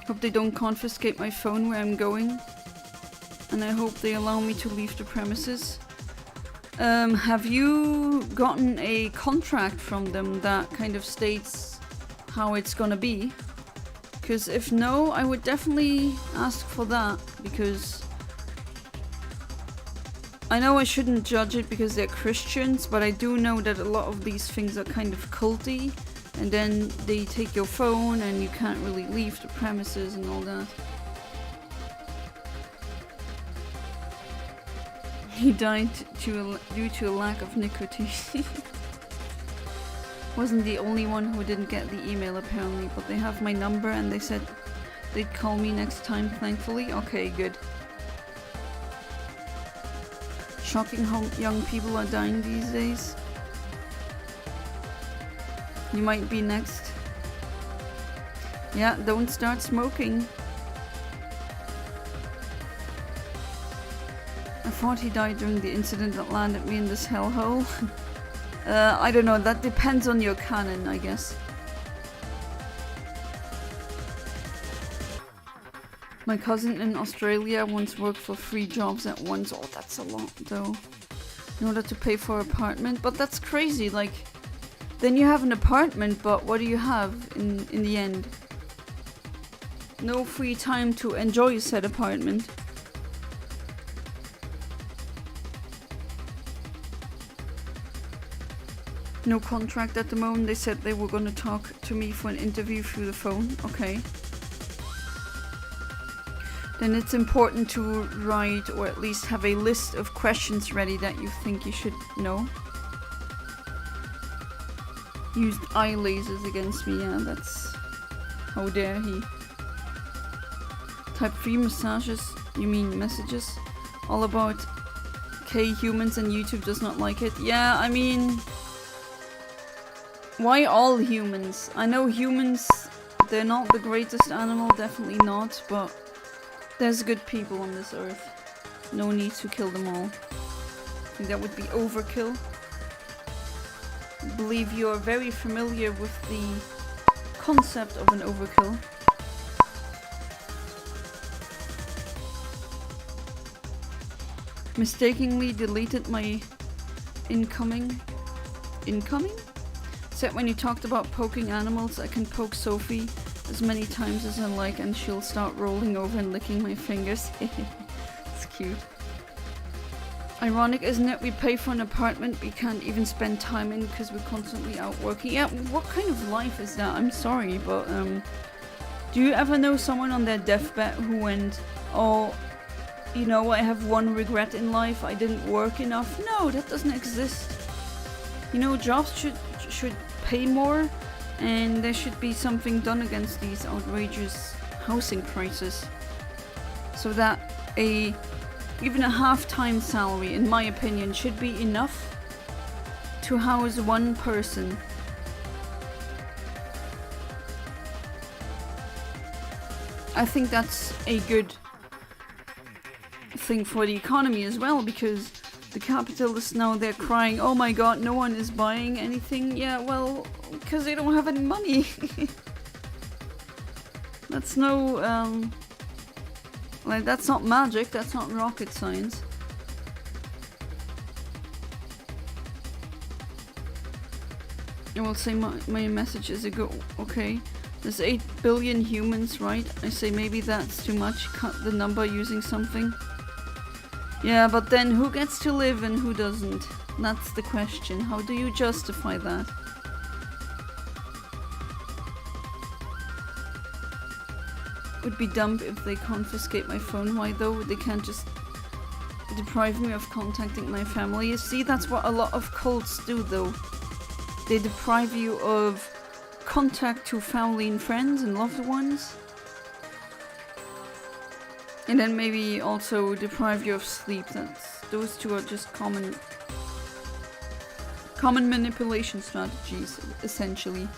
Hope they don't confiscate my phone where I'm going. And I hope they allow me to leave the premises. Have you gotten a contract from them that kind of states how it's gonna be? Because if no, I would definitely ask for that, because I know I shouldn't judge it because they're Christians, but I do know that a lot of these things are kind of culty, and then they take your phone and you can't really leave the premises and all that. He died due to a lack of nicotine. Wasn't the only one who didn't get the email apparently, but they have my number and they said they'd call me next time, thankfully. Okay, good. Shocking how young people are dying these days. You might be next. Yeah, don't start smoking. I thought he died during the incident that landed me in this hellhole. I don't know, that depends on your canon, I guess. My cousin in Australia once worked for 3 jobs at once. Oh, that's a lot though. In order to pay for an apartment. But that's crazy, like, then you have an apartment, but what do you have in the end? No free time to enjoy said apartment. No contract at the moment. They said they were gonna talk to me for an interview through the phone. Okay. Then it's important to write or at least have a list of questions ready that you think you should know. used eye lasers against me. Yeah, that's... How dare he. Type 3 massages, you mean messages? All about K humans and YouTube does not like it. Yeah, I mean... Why all humans? I know humans, they're not the greatest animal, definitely not, but there's good people on this earth. No need to kill them all. I think that would be overkill. I believe you are very familiar with the concept of an overkill. Mistakenly deleted my incoming? Except when you talked about poking animals, I can poke Sophie as many times as I like and she'll start rolling over and licking my fingers. It's cute. Ironic, isn't it? We pay for an apartment we can't even spend time in because we're constantly out working. Yeah, what kind of life is that? I'm sorry, but do you ever know someone on their deathbed who went, oh, you know, I have one regret in life, I didn't work enough? No, that doesn't exist. You know, jobs should pay more, and there should be something done against these outrageous housing prices, so that even a half-time salary, in my opinion, should be enough to house one person. I think that's a good thing for the economy as well, because the capitalists now, they're crying, oh my god, no one is buying anything. Yeah, well, because they don't have any money. That's no, like, that's not magic, that's not rocket science. I will say my message is a go. Okay, there's 8 billion humans, right? I say maybe that's too much, cut the number using something. Yeah, but then who gets to live and who doesn't? That's the question. How do you justify that? Would be dumb if they confiscate my phone. Why though? They can't just deprive me of contacting my family. You see, that's what a lot of cults do though. They deprive you of contact to family and friends and loved ones. And then maybe also deprive you of sleep. Those two are just common manipulation strategies, essentially.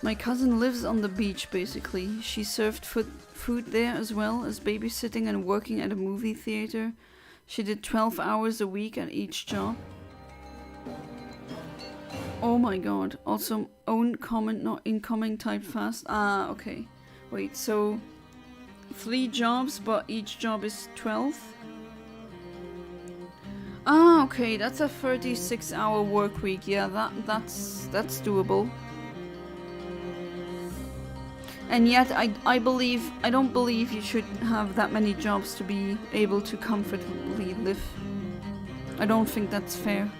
My cousin lives on the beach, basically. She served food there as well as babysitting and working at a movie theater. She did 12 hours a week at each job. Oh my god. Also, own comment, not incoming, type fast. Ah, okay. Wait, so 3 jobs, but each job is 12? Ah, okay, that's a 36-hour work week. Yeah, that's doable. And yet, I don't believe you should have that many jobs to be able to comfortably live. I don't think that's fair.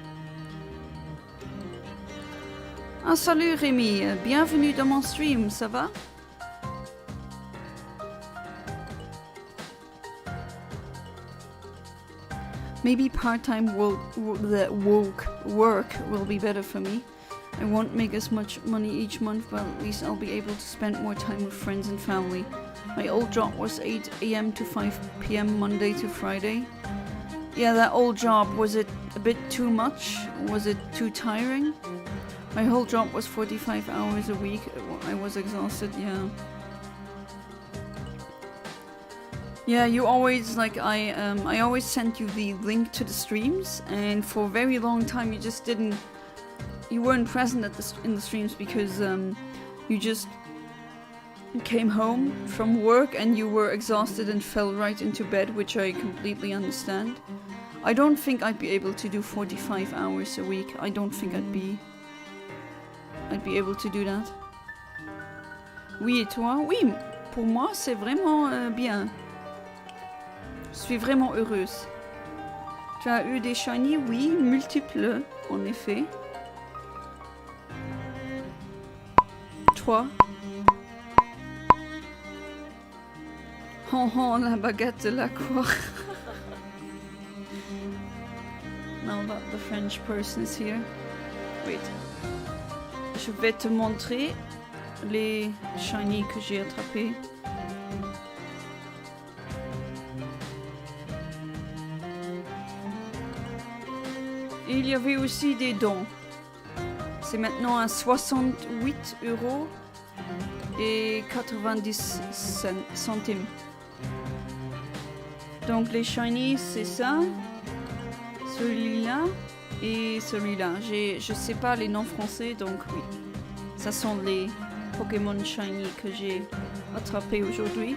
Ah, salut Rémi, bienvenue dans mon stream, ça va? Maybe part-time work will be better for me. I won't make as much money each month, but at least I'll be able to spend more time with friends and family. My old job was 8 AM to 5 PM Monday to Friday. Yeah, that old job, was it a bit too much? Was it too tiring? My whole job was 45 hours a week. I was exhausted, yeah. Yeah, you always, like, I always sent you the link to the streams, and for a very long time you weren't present in the streams because you just came home from work and you were exhausted and fell right into bed, which I completely understand. I don't think I'd be able to do 45 hours a week. I don't think I'd be able to do that. Oui, et toi? Oui, pour moi, c'est vraiment bien. Je suis vraiment heureuse. Tu as eu des shinies? Oui, multiples, en effet. 3. Oh, la baguette de la croix. Now that the French person is here. Wait. Je vais te montrer les shinies que j'ai attrapés. Et il y avait aussi des dons. C'est maintenant à 68 € et 90 centimes. Donc les shinies, c'est ça, celui-là et celui-là. Je sais pas les noms français, donc oui. Ça sont les Pokémon shiny que j'ai attrapés aujourd'hui.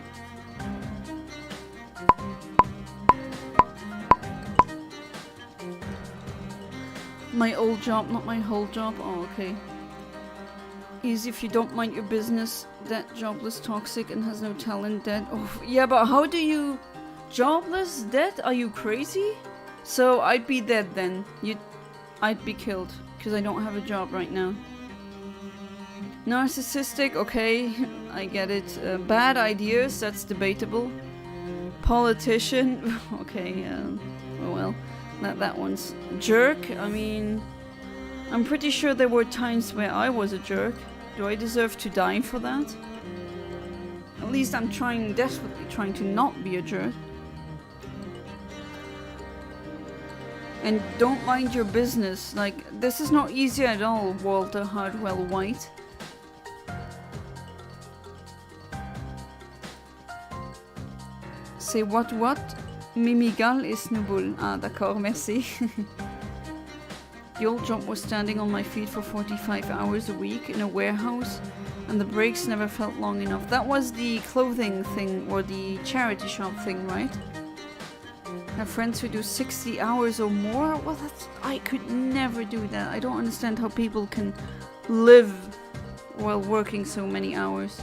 My old job, not my whole job. Oh, okay. Easy if you don't mind your business. That jobless, toxic, and has no talent. Dead. Oh, yeah, but how do you... Jobless? Dead? Are you crazy? So I'd be dead then. I'd be killed. Because I don't have a job right now. Narcissistic? Okay, I get it. Bad ideas? That's debatable. Politician? Okay, oh well. That one's jerk. I mean, I'm pretty sure there were times where I was a jerk. Do I deserve to die for that? At least I'm desperately trying to not be a jerk. And don't mind your business. Like, this is not easy at all, Walter Hardwell White. C'est what? Mimigal et Snubbull. Ah, d'accord, merci. The old job was standing on my feet for 45 hours a week in a warehouse, and the breaks never felt long enough. That was the clothing thing, or the charity shop thing, right? I have friends who do 60 hours or more. Well, I could never do that. I don't understand how people can live while working so many hours.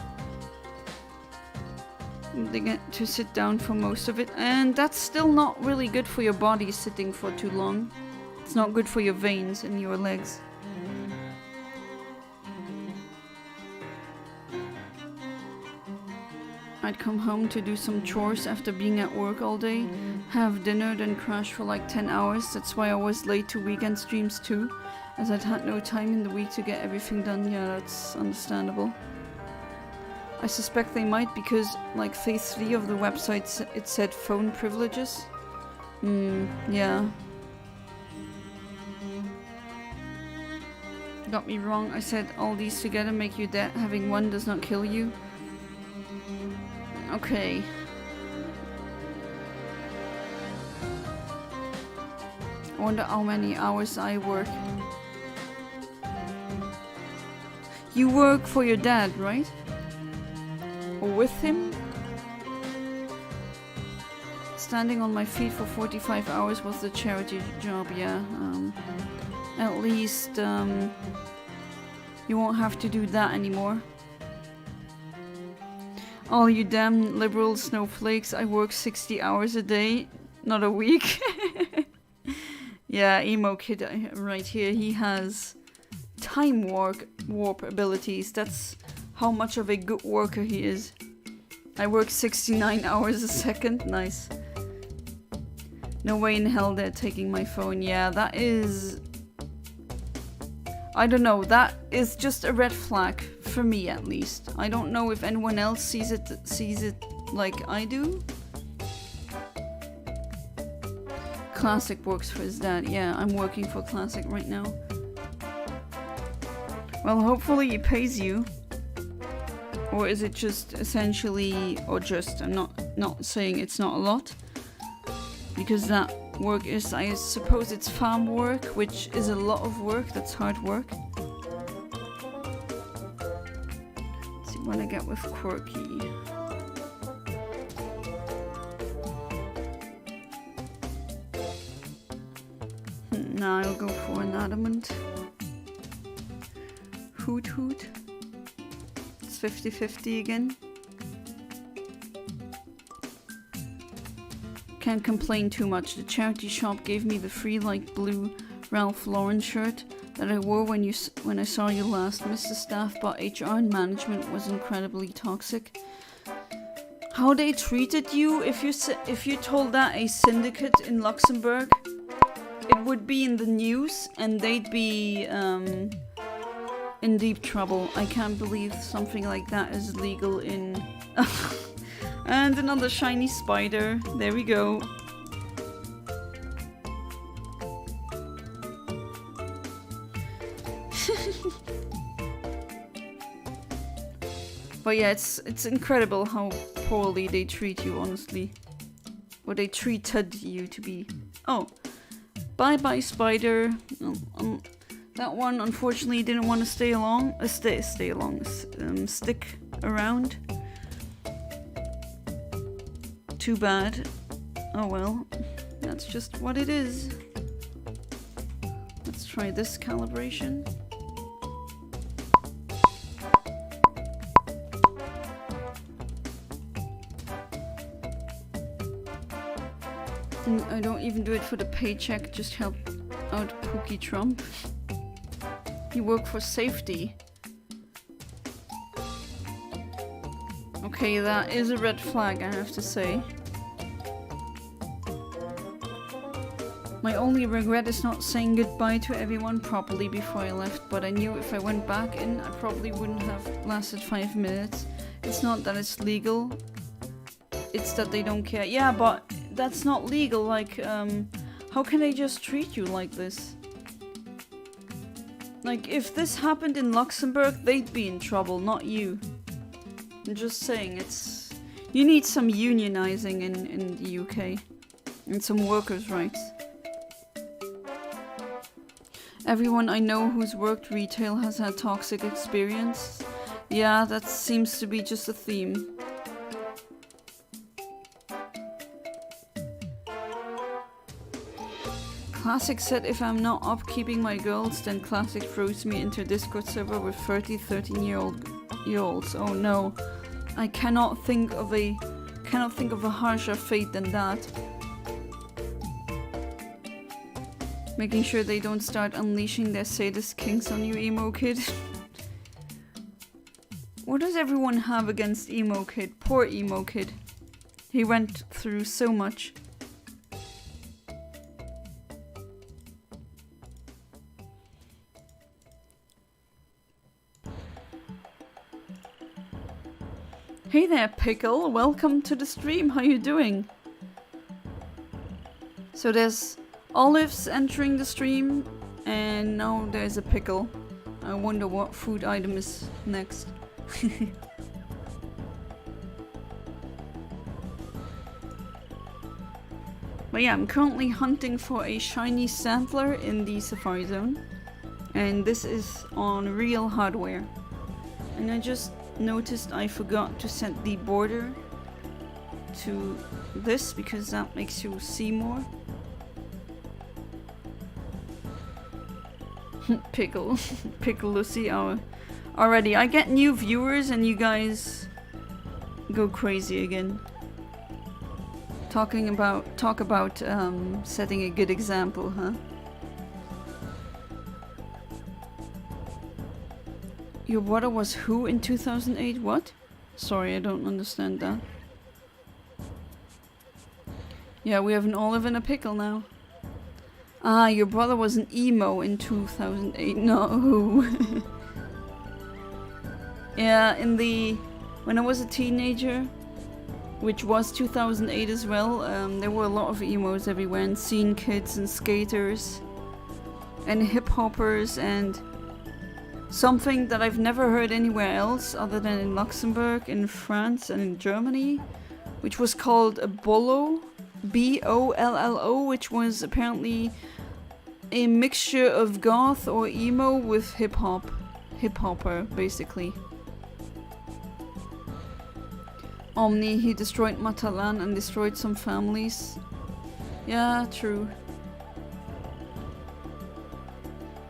They get to sit down for most of it, and that's still not really good for your body, sitting for too long. It's not good for your veins in your legs. I'd come home to do some chores after being at work all day, have dinner, then crash for like 10 hours. That's why I was late to weekend streams too, as I'd had no time in the week to get everything done. Yeah, that's understandable. I suspect they might, because like phase 3 of the website, it said phone privileges. Yeah. Got me wrong. I said all these together make you dead. Having one does not kill you. Okay. I wonder how many hours I work. You work for your dad, right? Or with him? Standing on my feet for 45 hours was the charity job, yeah. At least you won't have to do that anymore. All you damn liberal snowflakes, I work 60 hours a day, not a week. Yeah, emo kid right here, he has time warp abilities. That's how much of a good worker he is. I work 69 hours a second. Nice. No way in hell they're taking my phone. Yeah, that is... I don't know. That is just a red flag. For me, at least. I don't know if anyone else sees it like I do. Classic works for his dad. Yeah, I'm working for Classic right now. Well, hopefully he pays you. Or is it just essentially, or just, I'm not saying it's not a lot. Because that work is, I suppose it's farm work, which is a lot of work, that's hard work. Let's see what I get with Quirky. Now I'll go for an adamant. Hoothoot. It's 50-50 again. Can't complain too much. The charity shop gave me the free light blue Ralph Lauren shirt that I wore when I saw you last. Mr. Staff, but HR and management was incredibly toxic. How they treated you? If you told that a syndicate in Luxembourg, it would be in the news and they'd be in deep trouble. I can't believe something like that is legal in... And another shiny spider. There we go. But yeah, it's incredible how poorly they treat you, honestly. Or they treated you to be. Oh. Bye-bye, spider. That one, unfortunately, didn't want to stay along. Stick around. Too bad. Oh well. That's just what it is. Let's try this calibration. And I don't even do it for the paycheck, just help out Pookie Trump. You work for safety. Okay, that is a red flag, I have to say. My only regret is not saying goodbye to everyone properly before I left, but I knew if I went back in, I probably wouldn't have lasted 5 minutes. It's not that it's legal, it's that they don't care. Yeah, but that's not legal, like, how can they just treat you like this? Like, if this happened in Luxembourg, they'd be in trouble, not you. I'm just saying, it's... You need some unionizing in the UK. And some workers' rights. Everyone I know who's worked retail has had toxic experience. Yeah, that seems to be just a theme. Classic said if I'm not upkeeping my girls, then Classic throws me into a Discord server with 30, 13-year-olds. Oh no. I cannot think of a harsher fate than that. Making sure they don't start unleashing their sadist kinks on you, emo kid. What does everyone have against emo kid? Poor emo kid. He went through so much. Hey there, Pickle. Welcome to the stream. How you doing? So there's olives entering the stream, and now there's a pickle. I wonder what food item is next. But yeah, I'm currently hunting for a shiny Stantler in the Safari Zone. And this is on real hardware. And I just noticed I forgot to set the border to this because that makes you see more. Pickle Lucy hour. Already, I get new viewers and you guys go crazy again. Talk about setting a good example, huh? Your brother was who in 2008? What? Sorry, I don't understand that. Yeah, we have an olive and a pickle now. Ah, your brother was an emo in 2008. No. Yeah, when I was a teenager, which was 2008 as well, there were a lot of emos everywhere, and scene kids and skaters and hip hoppers and something that I've never heard anywhere else other than in Luxembourg, in France and in Germany, which was called a bollo, B-O-L-L-O, which was apparently a mixture of goth or emo with hip-hopper, basically. Omni, he destroyed Matalan and destroyed some families. Yeah, true.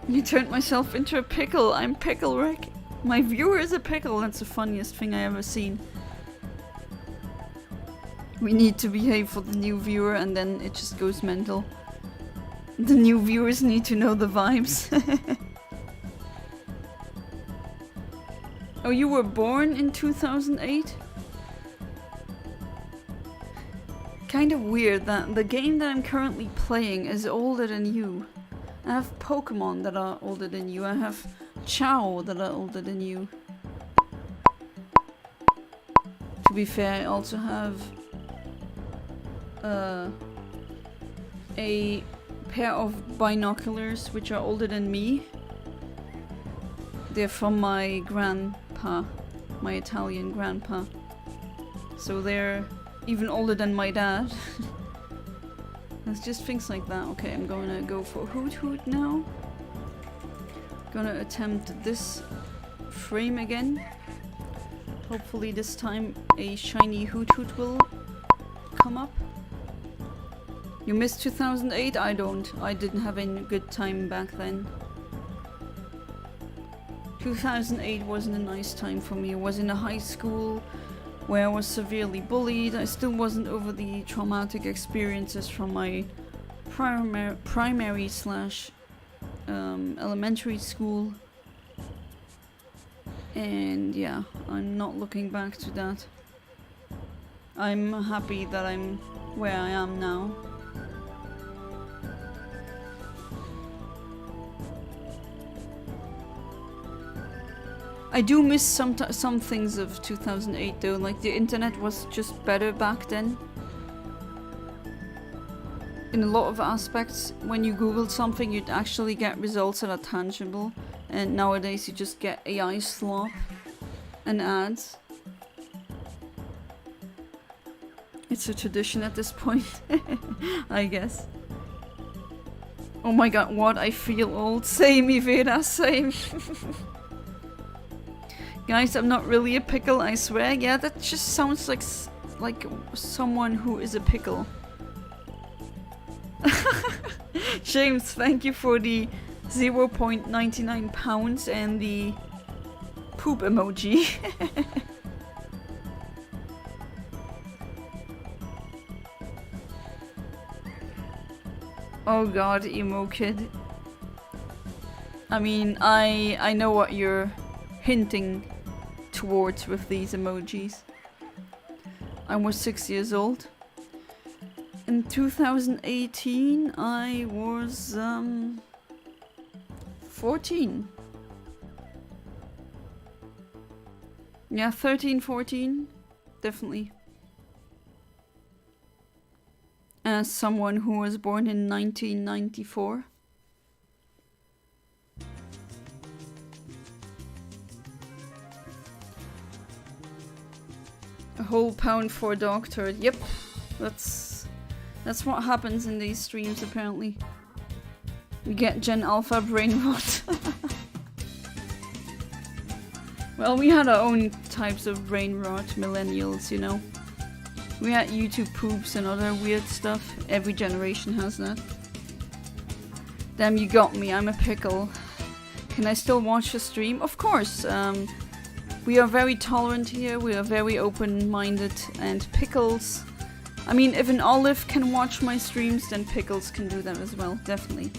You turned myself into a pickle. I'm Pickle Rick. My viewer is a pickle. That's the funniest thing I ever seen. We need to behave for the new viewer and then it just goes mental. The new viewers need to know the vibes. Oh, you were born in 2008? kind of weird that the game that I'm currently playing is older than you. I have Pokémon that are older than you. I have Chow that are older than you. To be fair, I also have a pair of binoculars which are older than me. They're from my grandpa, my Italian grandpa. So they're even older than my dad. It's just things like that. Okay, I'm gonna go for Hoothoot now. Gonna attempt this frame again. Hopefully this time a shiny Hoothoot will come up. You missed 2008? I don't. I didn't have any good time back then. 2008 wasn't a nice time for me. I was in a high school where I was severely bullied. I still wasn't over the traumatic experiences from my primary slash elementary school. And yeah, I'm not looking back to that. I'm happy that I'm where I am now. I do miss some things of 2008 though, like the internet was just better back then. In a lot of aspects, when you Googled something, you'd actually get results that are tangible, and nowadays you just get AI slop and ads. It's a tradition at this point, I guess. Oh my god, what? I feel old. Same, Iveda, same. Guys, I'm not really a pickle, I swear. Yeah, that just sounds like someone who is a pickle. James, thank you for the 0.99 pounds and the poop emoji. Oh god, emo kid. I mean, I know what you're hinting towards with these emojis. I was 6 years old. In 2018, I was 14. Yeah, 13, 14, definitely. As someone who was born in 1994. A whole pound for a dog turd. Yep, that's what happens in these streams apparently. We get Gen Alpha brain rot. Well, we had our own types of brain rot, millennials, you know. We had YouTube poops and other weird stuff. Every generation has that. Damn, you got me. I'm a pickle. Can I still watch the stream? Of course. We are very tolerant here. We are very open-minded. And pickles... I mean, if an olive can watch my streams, then pickles can do them as well. Definitely.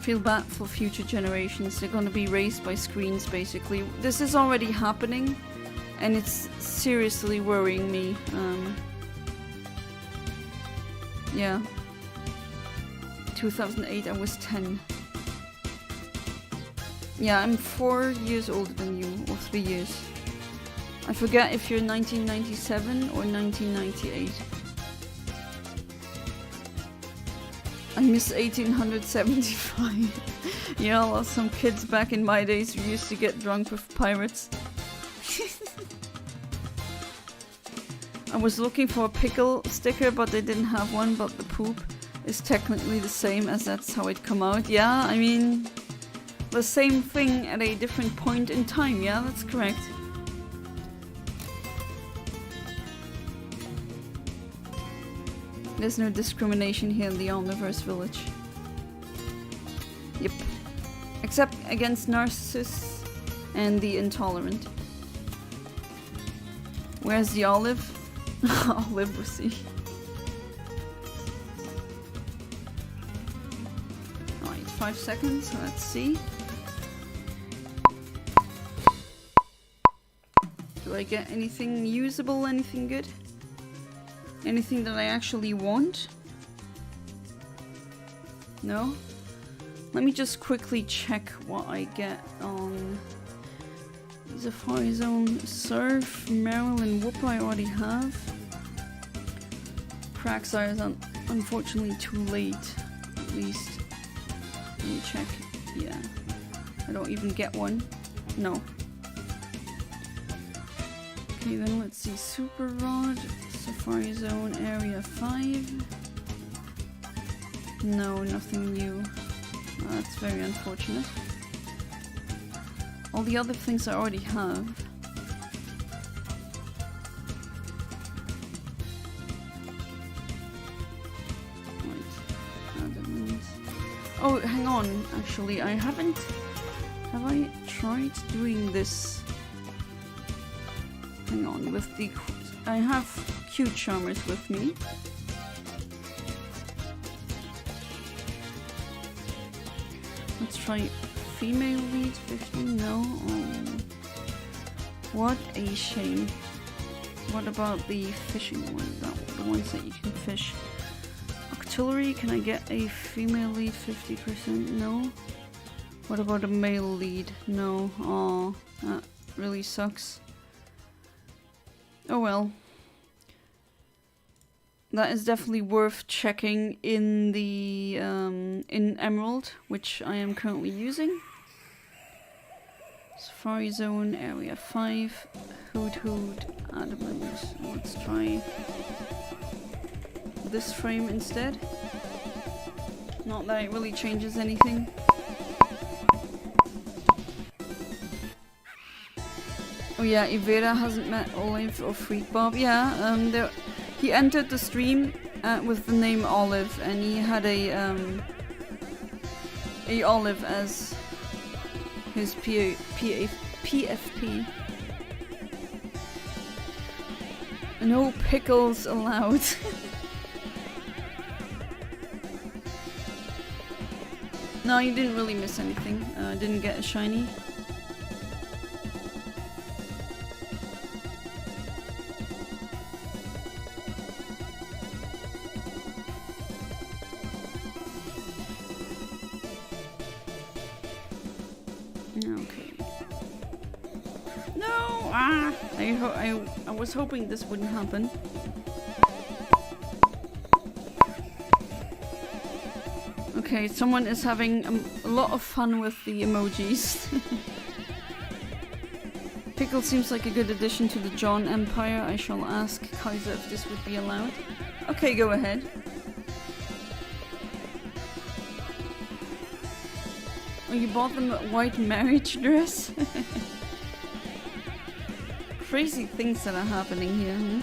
Feel bad for future generations. They're gonna be raised by screens, basically. This is already happening, and it's seriously worrying me. Yeah. 2008, I was 10. Yeah, I'm 4 years older than you, or 3 years. I forget if you're 1997 or 1998. I miss 1875. Yeah, well, some kids back in my days who used to get drunk with pirates. I was looking for a pickle sticker, but they didn't have one, but the poop is technically the same as that's how it come out. Yeah, I mean, the same thing at a different point in time. Yeah, that's correct. There's no discrimination here in the Omniverse village. Yep. Except against narcissists and the intolerant. Where's the olive? Olive will see. Alright, 5 seconds, let's see. Do I get anything usable, anything good? Anything that I actually want? No? Let me just quickly check what I get on Safari Zone. Surf, Meryl, and Whoop I already have. Praxar is unfortunately too late, at least. Let me check. Yeah. I don't even get one. No. Okay, then let's see. Super Rod, Safari Zone, Area 5. No, nothing new. Oh, that's very unfortunate. All the other things I already have. Oh, hang on. Actually, I haven't... Have I tried doing this? Hang on, with the... I have cute charmers with me. Let's try female lead 50. No. Oh. What a shame. What about the fishing one? The ones that you can fish. Artillery, can I get a female lead 50%? No. What about a male lead? No. Aw, that really sucks. Oh well. That is definitely worth checking in the in Emerald, which I am currently using. Safari Zone, Area 5, Hoothoot, Adamant. Let's try this frame instead. Not that it really changes anything. Oh yeah, Ivera hasn't met Olive or Freak Bob. Yeah, he entered the stream with the name Olive, and he had a Olive as his PFP. No pickles allowed. No, you didn't really miss anything. Didn't get a shiny. Okay. No! Ah! I was hoping this wouldn't happen. Okay, someone is having a lot of fun with the emojis. Pickle seems like a good addition to the John Empire. I shall ask Kaiser if this would be allowed. Okay, go ahead. Oh, you bought them a white marriage dress? Crazy things that are happening here, huh?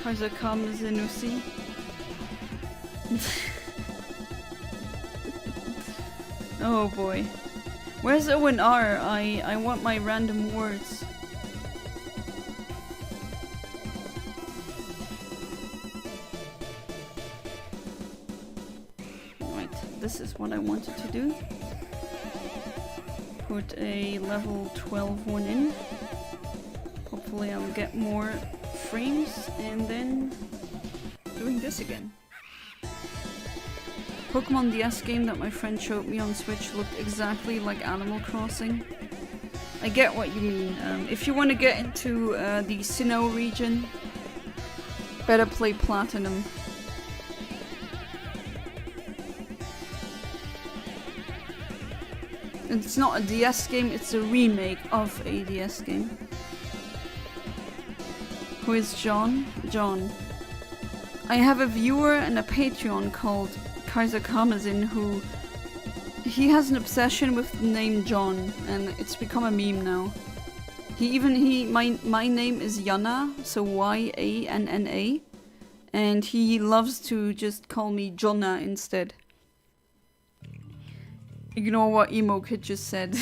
Kaiser Kamazenusi. Oh boy. Where's Owen R? I want my random words. Right, this is what I wanted to do. Put a level 12 one in. Hopefully I'll get more frames, and then doing this again. Pokemon DS game that my friend showed me on Switch looked exactly like Animal Crossing. I get what you mean. If you want to get into the Sinnoh region, better play Platinum. It's not a DS game, it's a remake of a DS game. Who is John? John. I have a viewer and a Patreon called Kaiser Karmazin who... He has an obsession with the name John, and it's become a meme now. My name is Yana, so Y-A-N-N-A, and he loves to just call me Jonna instead. Ignore what Emo Kid just said.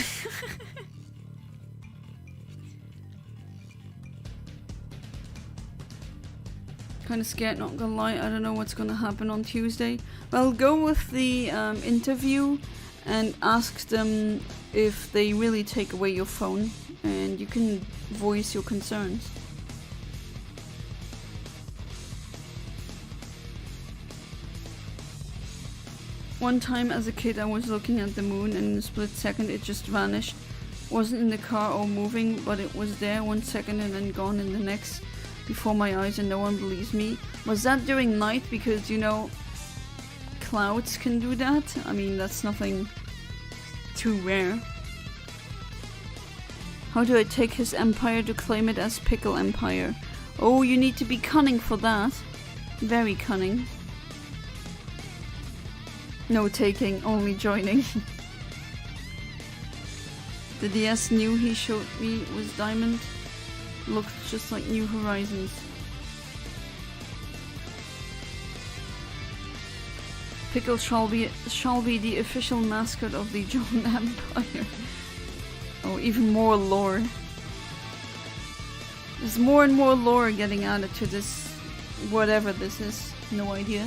Kinda scared, not gonna lie. I don't know what's gonna happen on Tuesday. Well, go with the interview and ask them if they really take away your phone. and you can voice your concerns. One time as a kid I was looking at the moon and in a split second it just vanished. Wasn't in the car or moving, but it was there 1 second and then gone in the next before my eyes, and no one believes me. Was that during night? Because, you know, clouds can do that. I mean, that's nothing too rare. How do I take his empire to claim it as Pickle Empire? Oh, you need to be cunning for that. Very cunning. No taking, only joining. The DS new he showed me was diamond. Looked just like New Horizons. Pickle shall be the official mascot of the John Empire. Oh, even more lore. There's more and more lore getting added to this, whatever this is. No idea.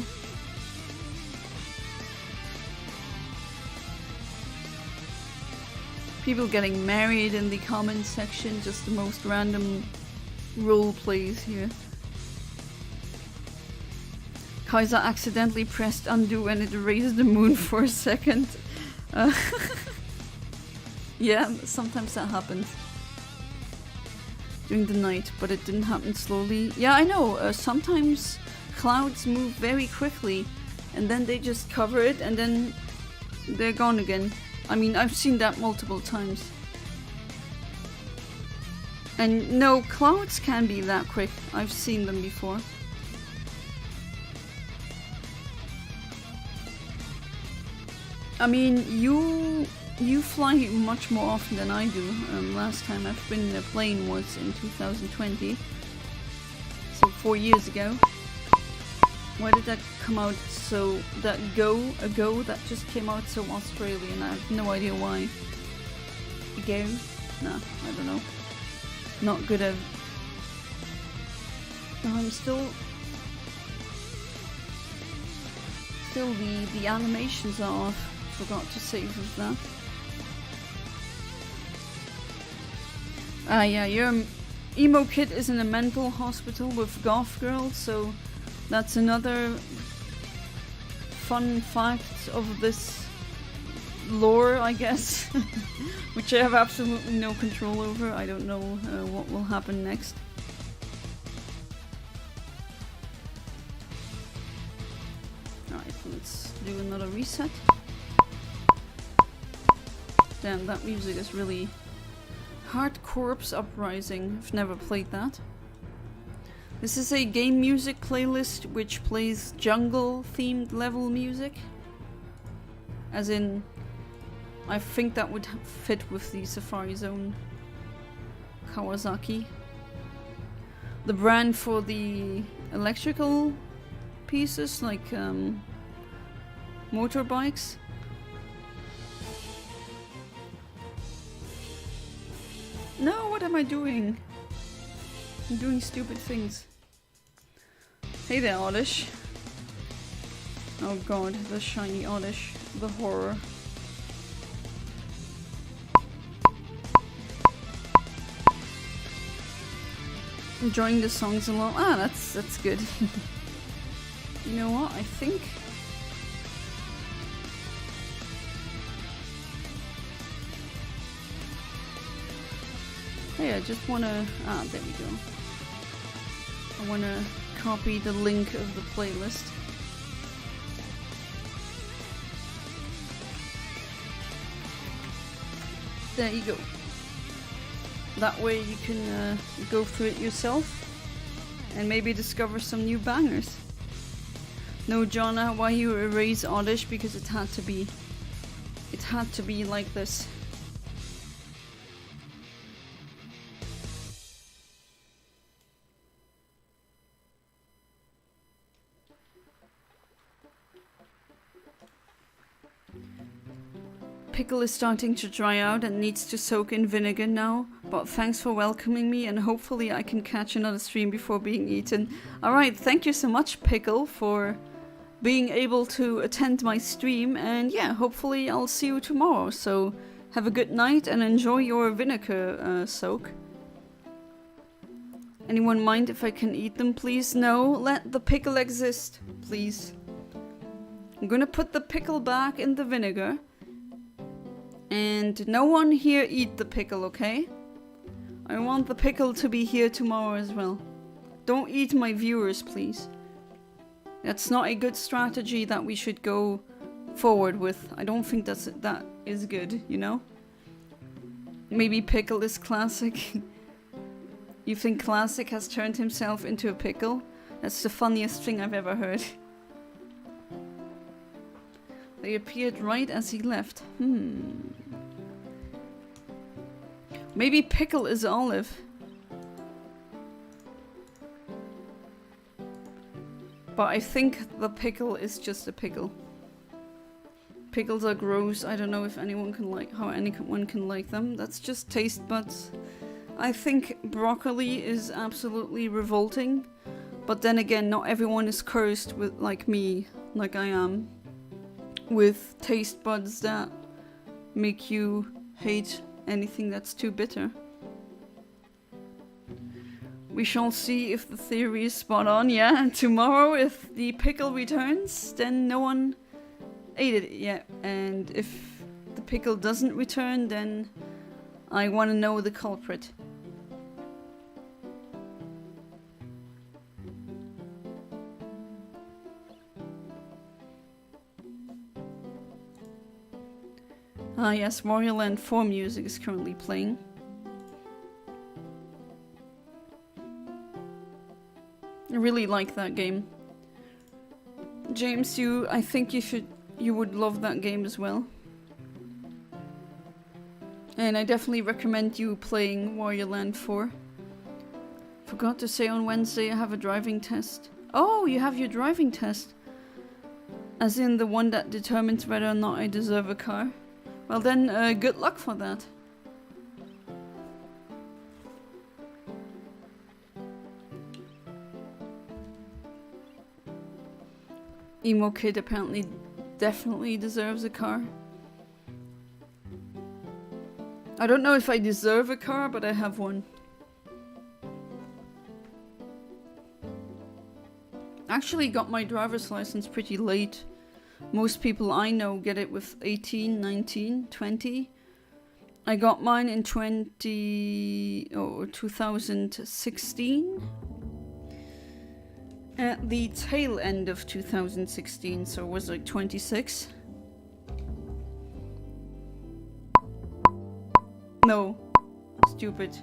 People getting married in the comments section, just the most random role plays here. Kaiser accidentally pressed undo and it erased the moon for a second. Yeah, sometimes that happens. During the night, but it didn't happen slowly. Yeah, I know, sometimes clouds move very quickly and then they just cover it and then they're gone again. I mean, I've seen that multiple times. And no, clouds can be that quick. I've seen them before. I mean, you fly much more often than I do. Last time I've been in a plane was in 2020. So 4 years ago. Why did that come out so... that ago that just came out so Australian? I have no idea why. Ago? Nah, I don't know. Not good at... No, I'm still... Still the animations are off. Forgot to save of that. Ah yeah, your emo kid is in a mental hospital with goth girls, so... That's another fun fact of this lore, I guess, which I have absolutely no control over. I don't know what will happen next. Alright, let's do another reset. Damn, that music is really... Hard Corpse Uprising. I've never played that. This is a game music playlist which plays jungle-themed level music. As in, I think that would fit with the Safari Zone Kawasaki. The brand for the electrical pieces, like motorbikes. No, what am I doing? I'm doing stupid things. Hey there, Oddish. Oh god, the shiny Oddish. The horror. Enjoying the songs a lot. Ah, that's good. You know what, I think... Hey, I just wanna... Ah, there we go. I wanna copy the link of the playlist. There you go. That way you can go through it yourself and maybe discover some new bangers. No, Jonna, why you erase Oddish? Because it had to be. It had to be like this. Pickle is starting to dry out and needs to soak in vinegar now, but thanks for welcoming me and hopefully I can catch another stream before being eaten. Alright, thank you so much, Pickle, for being able to attend my stream, and yeah, hopefully I'll see you tomorrow, so Have a good night and enjoy your vinegar soak. Anyone mind if I can eat them, please? No, let the pickle exist, please. I'm gonna put the pickle back in the vinegar. And no one here eat the pickle, okay? I want the pickle to be here tomorrow as well. Don't eat my viewers, please. That's not a good strategy that we should go forward with. I don't think that is good, you know? Maybe pickle is classic. You think classic has turned himself into a pickle? That's the funniest thing I've ever heard. They appeared right as he left. Maybe pickle is olive. But I think the pickle is just a pickle. Pickles are gross. I don't know if anyone can like how anyone can like them. That's just taste buds. I think broccoli is absolutely revolting. But then again, not everyone is cursed with like me, like I am, with taste buds that make you hate anything that's too bitter. We shall see if the theory is spot on, yeah. And tomorrow, if the pickle returns, then no one ate it yet. And if the pickle doesn't return, then I want to know the culprit. Ah yes, Wario Land 4 music is currently playing. I really like that game. James, I think you would love that game as well. And I definitely recommend you playing Wario Land 4. Forgot to say on Wednesday I have a driving test. Oh, you have your driving test. As in the one that determines whether or not I deserve a car. Well then, good luck for that. Emo Kid apparently definitely deserves a car. I don't know if I deserve a car, but I have one. Actually got my driver's license pretty late. Most people I know get it with 18, 19, 20. I got mine in 2016. At the tail end of 2016, so it was like 26. No. Stupid.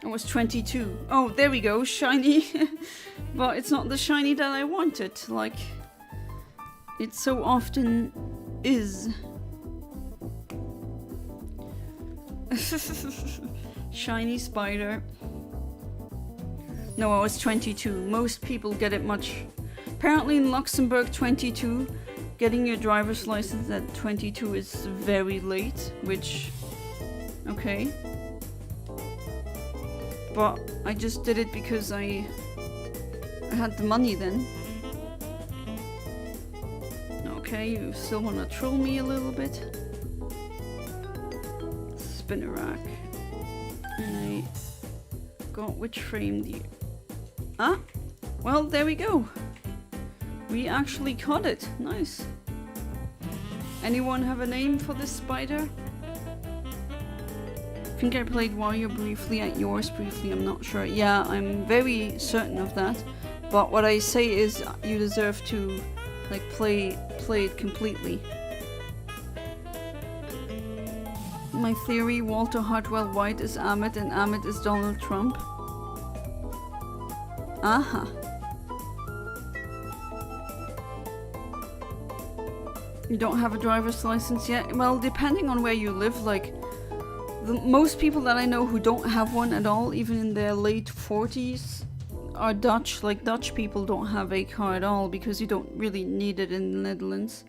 I was 22. Oh, there we go, shiny. But it's not the shiny that I wanted, like it so often is. Shiny spider. No, I was 22. Most people get it much. Apparently in Luxembourg, 22. Getting your driver's license at 22 is very late, which... okay. But I just did it because I had the money then. Okay, you still wanna troll me a little bit? Spinnerack. And I got which frame the... Ah! Well, there we go. We actually caught it. Nice. Anyone have a name for this spider? I think I played Wario briefly at yours briefly, I'm not sure. Yeah, I'm very certain of that. But what I say is you deserve to like play it completely. My theory, Walter Hartwell White is Ahmed and Ahmed is Donald Trump. Aha. You don't have a driver's license yet? Well, depending on where you live, like most people that I know who don't have one at all, even in their late 40s, are Dutch. Like Dutch people don't have a car at all because you don't really need it in the Netherlands.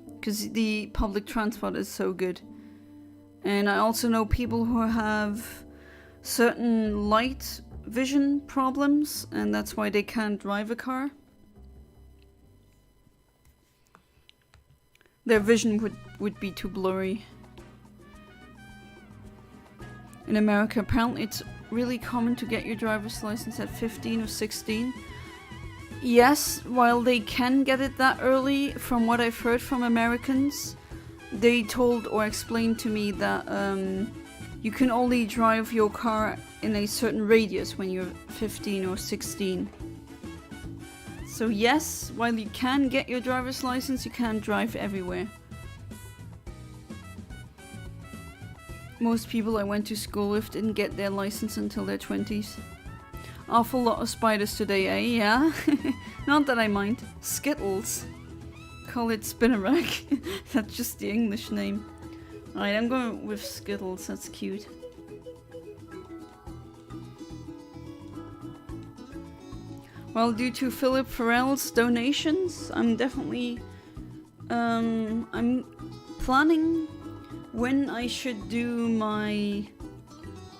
Because the public transport is so good. And I also know people who have certain light vision problems and that's why they can't drive a car. their vision would be too blurry. In America, apparently it's really common to get your driver's license at 15 or 16. Yes, while they can get it that early, from what I've heard from Americans, they told or explained to me that you can only drive your car in a certain radius when you're 15 or 16. So yes, while you can get your driver's license, you can't drive everywhere. Most people I went to school with didn't get their license until their 20s. Awful lot of spiders today, eh? Yeah? Not that I mind. Skittles. Call it Spinnerack. That's just the English name. Alright, I'm going with Skittles. That's cute. Well, due to Philip Farrell's donations, I'm definitely... I'm planning when I should do my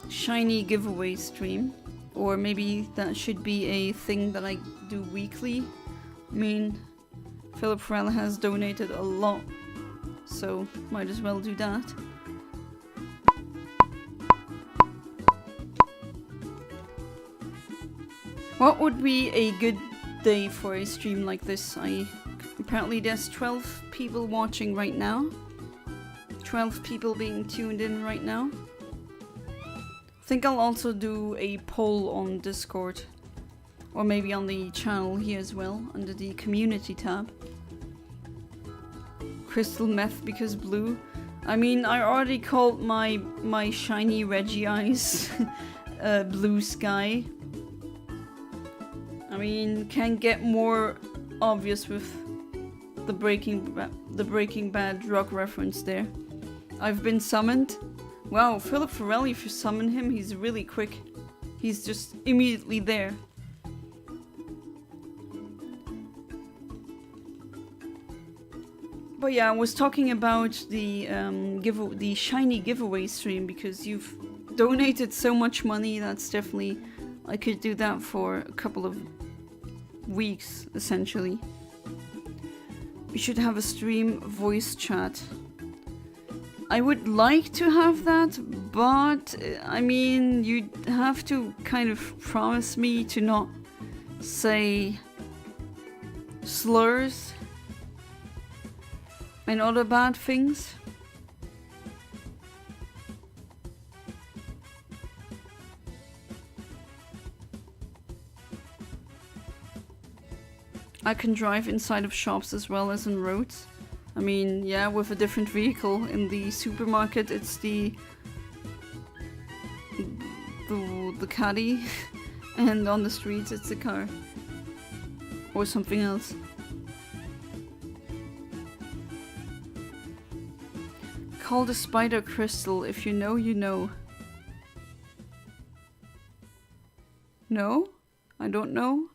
shiny giveaway stream. Or maybe that should be a thing that I do weekly. I mean, Philip Farrell has donated a lot, so might as well do that. What would be a good day for a stream like this? Apparently there's 12 people watching right now. 12 people being tuned in right now. I think I'll also do a poll on Discord. Or maybe on the channel here as well, under the community tab. Crystal meth because blue. I mean, I already called my shiny Reggie eyes blue sky. I mean, can't get more obvious with the Breaking Bad drug reference there. I've been summoned. Wow, Philip Farrell, if you summon him, he's really quick. He's just immediately there. But yeah, I was talking about the shiny giveaway stream because you've donated so much money. That's definitely... I could do that for a couple of weeks, essentially. We should have a stream voice chat. I would like to have that, but I mean, you'd have to kind of promise me to not say slurs and other bad things. I can drive inside of shops as well as on roads. I mean, yeah, with a different vehicle. In the supermarket, it's the caddy, and on the streets, it's the car. Or something else. Call the spider crystal. If you know, you know. No? I don't know.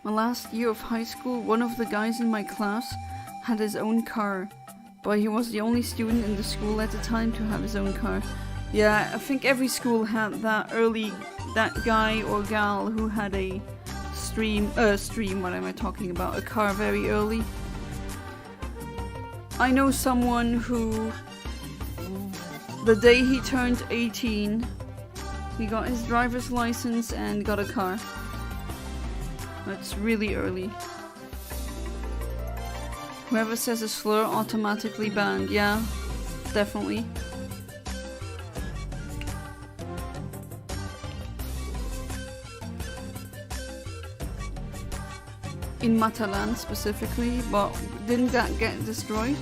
My last year of high school, one of the guys in my class had his own car, but he was the only student in the school at the time to have his own car. Yeah, I think every school had that guy or gal who had a what am I talking about? A car very early. I know someone who, the day he turned 18, he got his driver's license and got a car. That's really early. Whoever says a slur automatically banned. Yeah, definitely. In Matalan specifically, but didn't that get destroyed?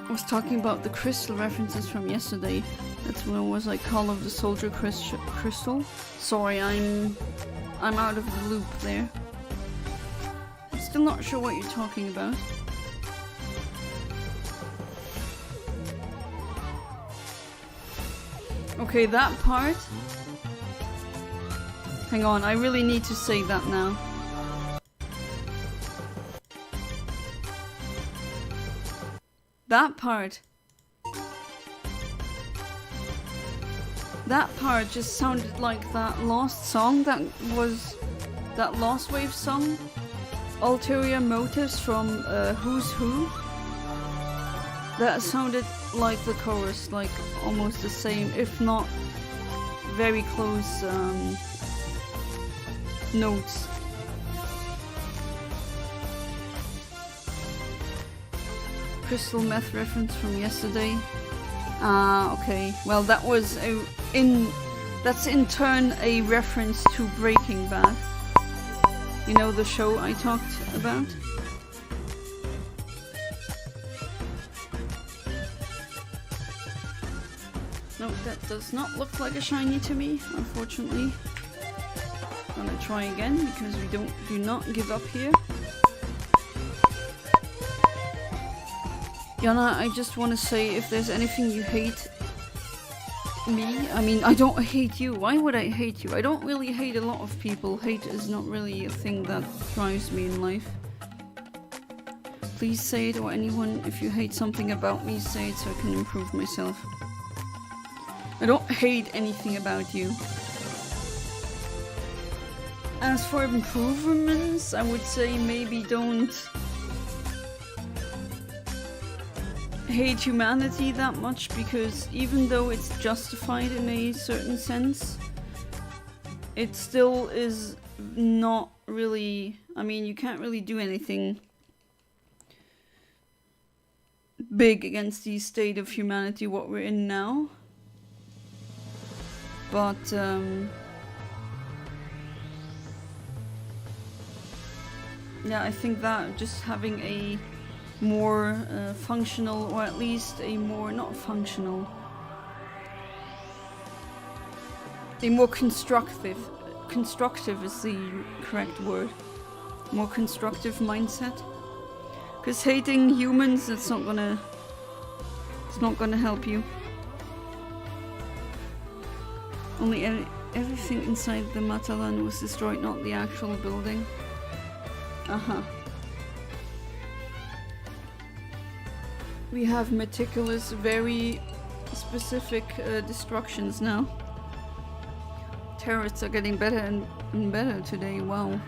I was talking about the crystal references from yesterday. That's when it was like Call of the Soldier Crystal. Sorry, I'm out of the loop there. I'm still not sure what you're talking about. Okay, that part. Hang on, I really need to say that now. That part just sounded like that Lost song that was... that Lost Wave song. Ulterior Motives from Who's Who. That sounded like the chorus, like almost the same, if not very close notes. Crystal meth reference from yesterday. Ah, okay. Well, that was that's in turn a reference to Breaking Bad. You know, the show I talked about? No, that does not look like a shiny to me, unfortunately. I'm gonna try again because we do not give up here. Yana, I just want to say, if there's anything you hate me, I mean, I don't hate you. Why would I hate you? I don't really hate a lot of people. Hate is not really a thing that drives me in life. Please say it, or anyone, if you hate something about me, say it so I can improve myself. I don't hate anything about you. As for improvements, I would say maybe don't hate humanity that much, because even though it's justified in a certain sense, it still is not really... I mean, you can't really do anything big against the state of humanity what we're in now. But yeah, I think that just having a more functional, or at least a more, not functional, a more constructive is the correct word, more constructive mindset. Because hating humans, it's not gonna help you. Only everything inside the Matalan was destroyed, not the actual building. We have meticulous, very specific destructions now. Turrets are getting better and better today, wow.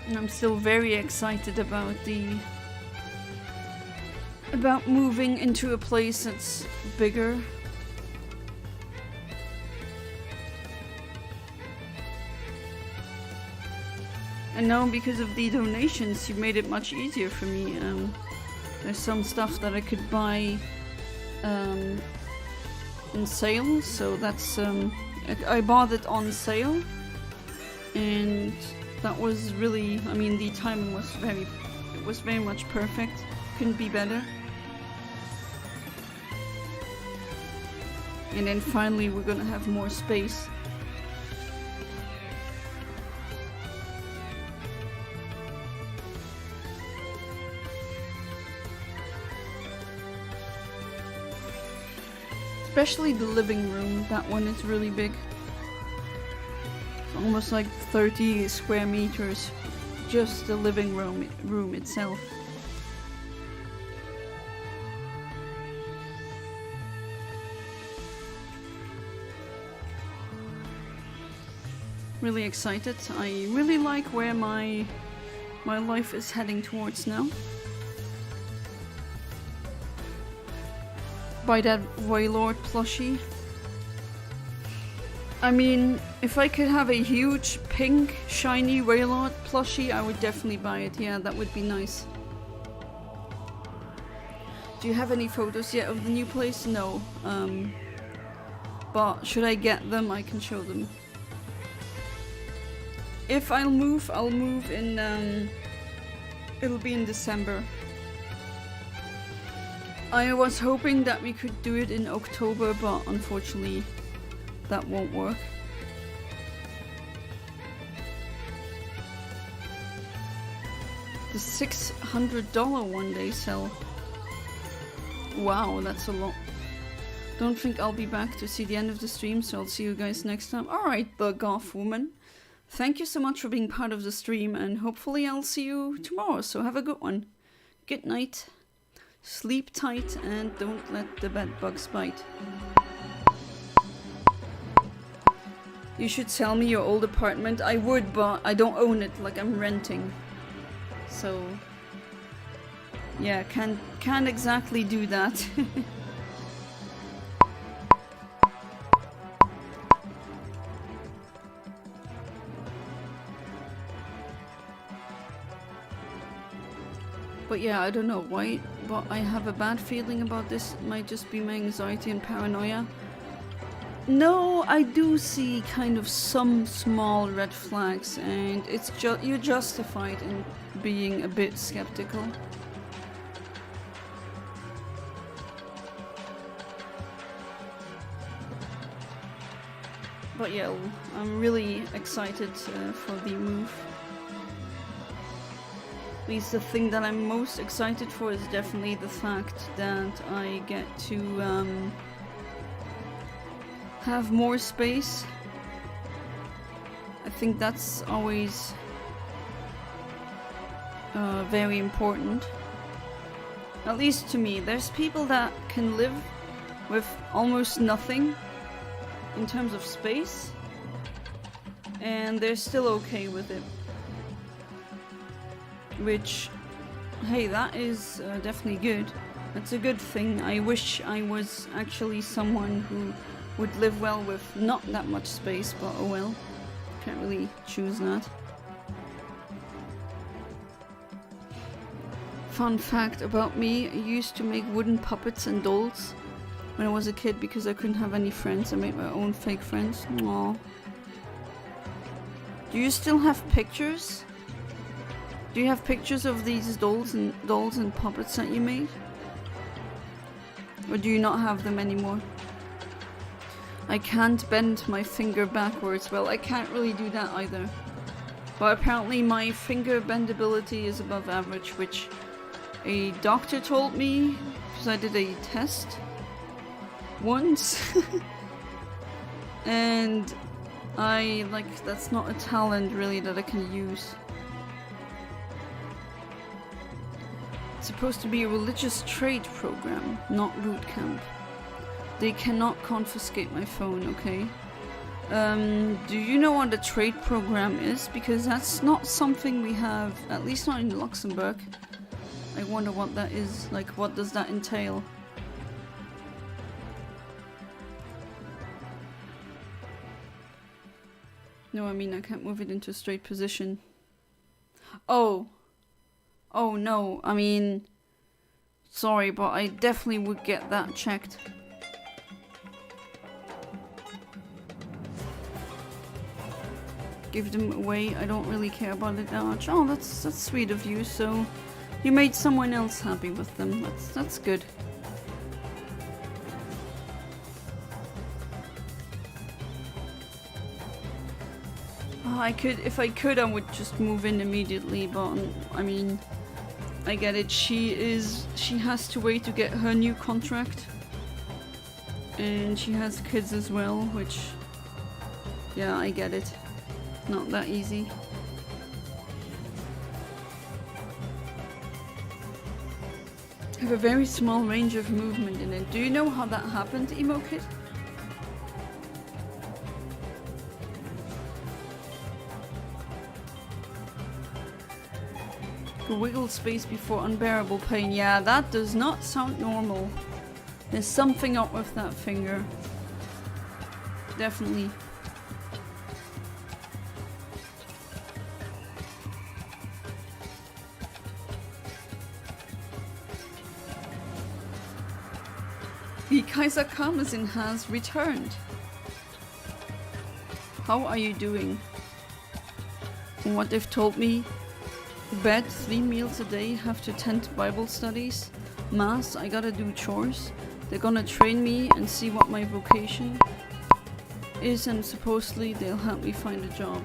And I'm still very excited about moving into a place that's bigger. And now, because of the donations, you made it much easier for me. There's some stuff that I could buy in sale, so that's I bought it on sale, and that was really, I mean, the timing was very much perfect. Couldn't be better. And then finally we're gonna have more space. Especially the living room, that one is really big. It's almost like 30 square meters, just the living room itself. Really excited. I really like where my life is heading towards now. Buy that Wailord plushie. I mean, if I could have a huge pink shiny Wailord plushie, I would definitely buy it. Yeah, that would be nice. Do you have any photos yet of the new place? No. But should I get them, I can show them. If I'll move in, it'll be in December. I was hoping that we could do it in October, but unfortunately that won't work. The $600 one-day sale. Wow, that's a lot. Don't think I'll be back to see the end of the stream, so I'll see you guys next time. Alright, the Goth Woman. Thank you so much for being part of the stream, and hopefully I'll see you tomorrow, so have a good one. Good night. Sleep tight and don't let the bed bugs bite. You should sell me your old apartment. I would, but I don't own it, like I'm renting. So yeah, can't exactly do that. But yeah, I don't know why, but I have a bad feeling about this. It might just be my anxiety and paranoia. No, I do see kind of some small red flags, and it's you're justified in being a bit skeptical. But yeah, I'm really excited for the move. At least the thing that I'm most excited for is definitely the fact that I get to have more space. I think that's always very important. At least to me. There's people that can live with almost nothing in terms of space, and they're still okay with it. Which, hey, that is definitely good. That's a good thing. I wish I was actually someone who would live well with not that much space, but oh well. Can't really choose that. Fun fact about me, I used to make wooden puppets and dolls when I was a kid because I couldn't have any friends. I made my own fake friends. Aww. Do you still have pictures? Do you have pictures of these dolls and puppets that you made? Or do you not have them anymore? I can't bend my finger backwards. Well, I can't really do that either. But apparently my finger bendability is above average, which a doctor told me because I did a test once. And that's not a talent really that I can use. It's supposed to be a religious trade program, not boot camp. They cannot confiscate my phone, okay? Do you know what a trade program is? Because that's not something we have, at least not in Luxembourg. I wonder what that is. Like, what does that entail? No, I mean, I can't move it into a straight position. Oh no, I mean, sorry, but I definitely would get that checked. Give them away, I don't really care about it that much. Oh, that's sweet of you, so you made someone else happy with them. That's good. If I could, I would just move in immediately, but I mean, I get it. She has to wait to get her new contract, and she has kids as well, which, yeah, I get it. Not that easy. I have a very small range of movement in it. Do you know how that happened, Emo Kid? Wiggle space before unbearable pain. Yeah, that does not sound normal. There's something up with that finger. Definitely. The Kaiser Karmazin has returned. How are you doing? From what they've told me, bed, 3 meals a day, have to attend Bible studies, mass, I gotta do chores. They're gonna train me and see what my vocation is, and supposedly they'll help me find a job.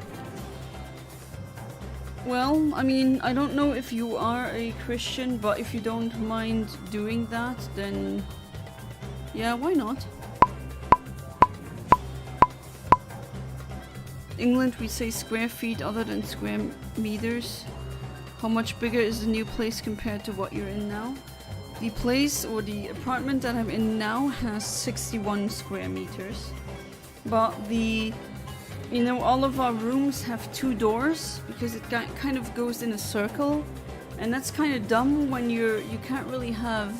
Well, I mean, I don't know if you are a Christian, but if you don't mind doing that, then yeah, why not? England, we say square feet other than square meters. How much bigger is the new place compared to what you're in now? The place or the apartment that I'm in now has 61 square meters. But the, you know, all of our rooms have 2 doors because it kind of goes in a circle. And that's kind of dumb when you can't really have...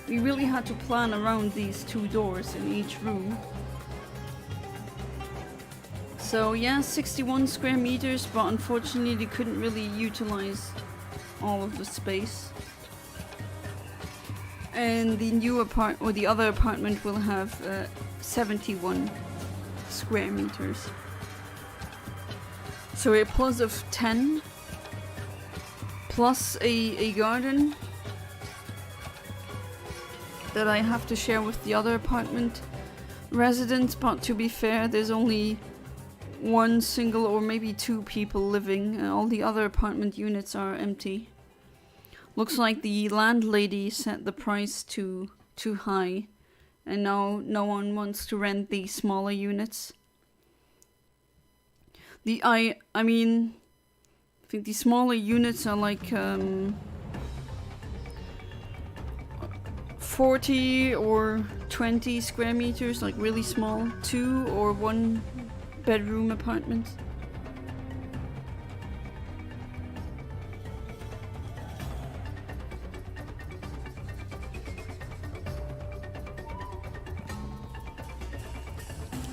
We really had to plan around these 2 doors in each room. So yeah, 61 square meters, but unfortunately they couldn't really utilize all of the space. And the new the other apartment will have 71 square meters. So a plus of 10, plus a garden that I have to share with the other apartment residents, but to be fair, there's only 1 single or maybe 2 people living. All the other apartment units are empty. Looks like the landlady set the price too high, and now no one wants to rent the smaller units. I mean, I think the smaller units are like 40 or 20 square meters, like really small, 2 or 1 bedroom apartment.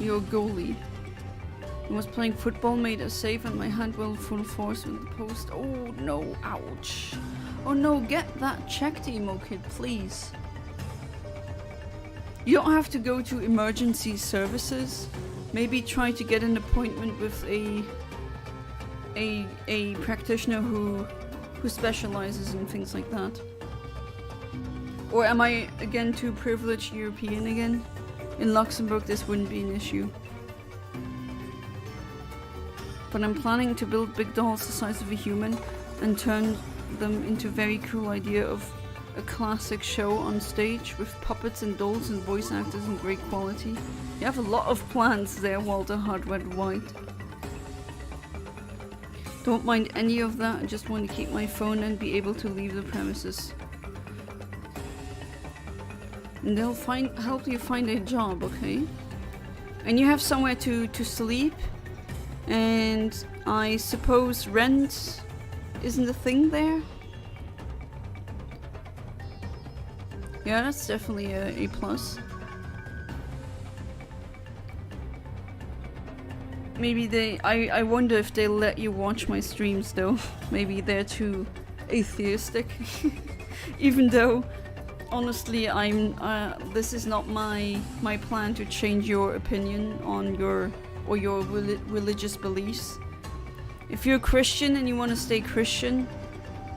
Your goalie. I was playing football, made a save, and my hand went full force with the post. Oh no, ouch. Oh no, get that checked, emo kid, please. You don't have to go to emergency services. Maybe try to get an appointment with a practitioner who specializes in things like that. Or am I again too privileged European again? In Luxembourg this wouldn't be an issue. But I'm planning to build big dolls the size of a human and turn them into a very cool idea of a classic show on stage with puppets and dolls and voice actors in great quality. You have a lot of plans there, Walter Hardwed White. Don't mind any of that, I just want to keep my phone and be able to leave the premises. And they'll help you find a job, okay? And you have somewhere to sleep, and I suppose rent isn't a thing there? Yeah, that's definitely a plus. Maybe I wonder if they'll let you watch my streams though. Maybe they're too atheistic. Even though, honestly, this is not my plan to change your opinion on your religious beliefs. If you're Christian and you want to stay Christian,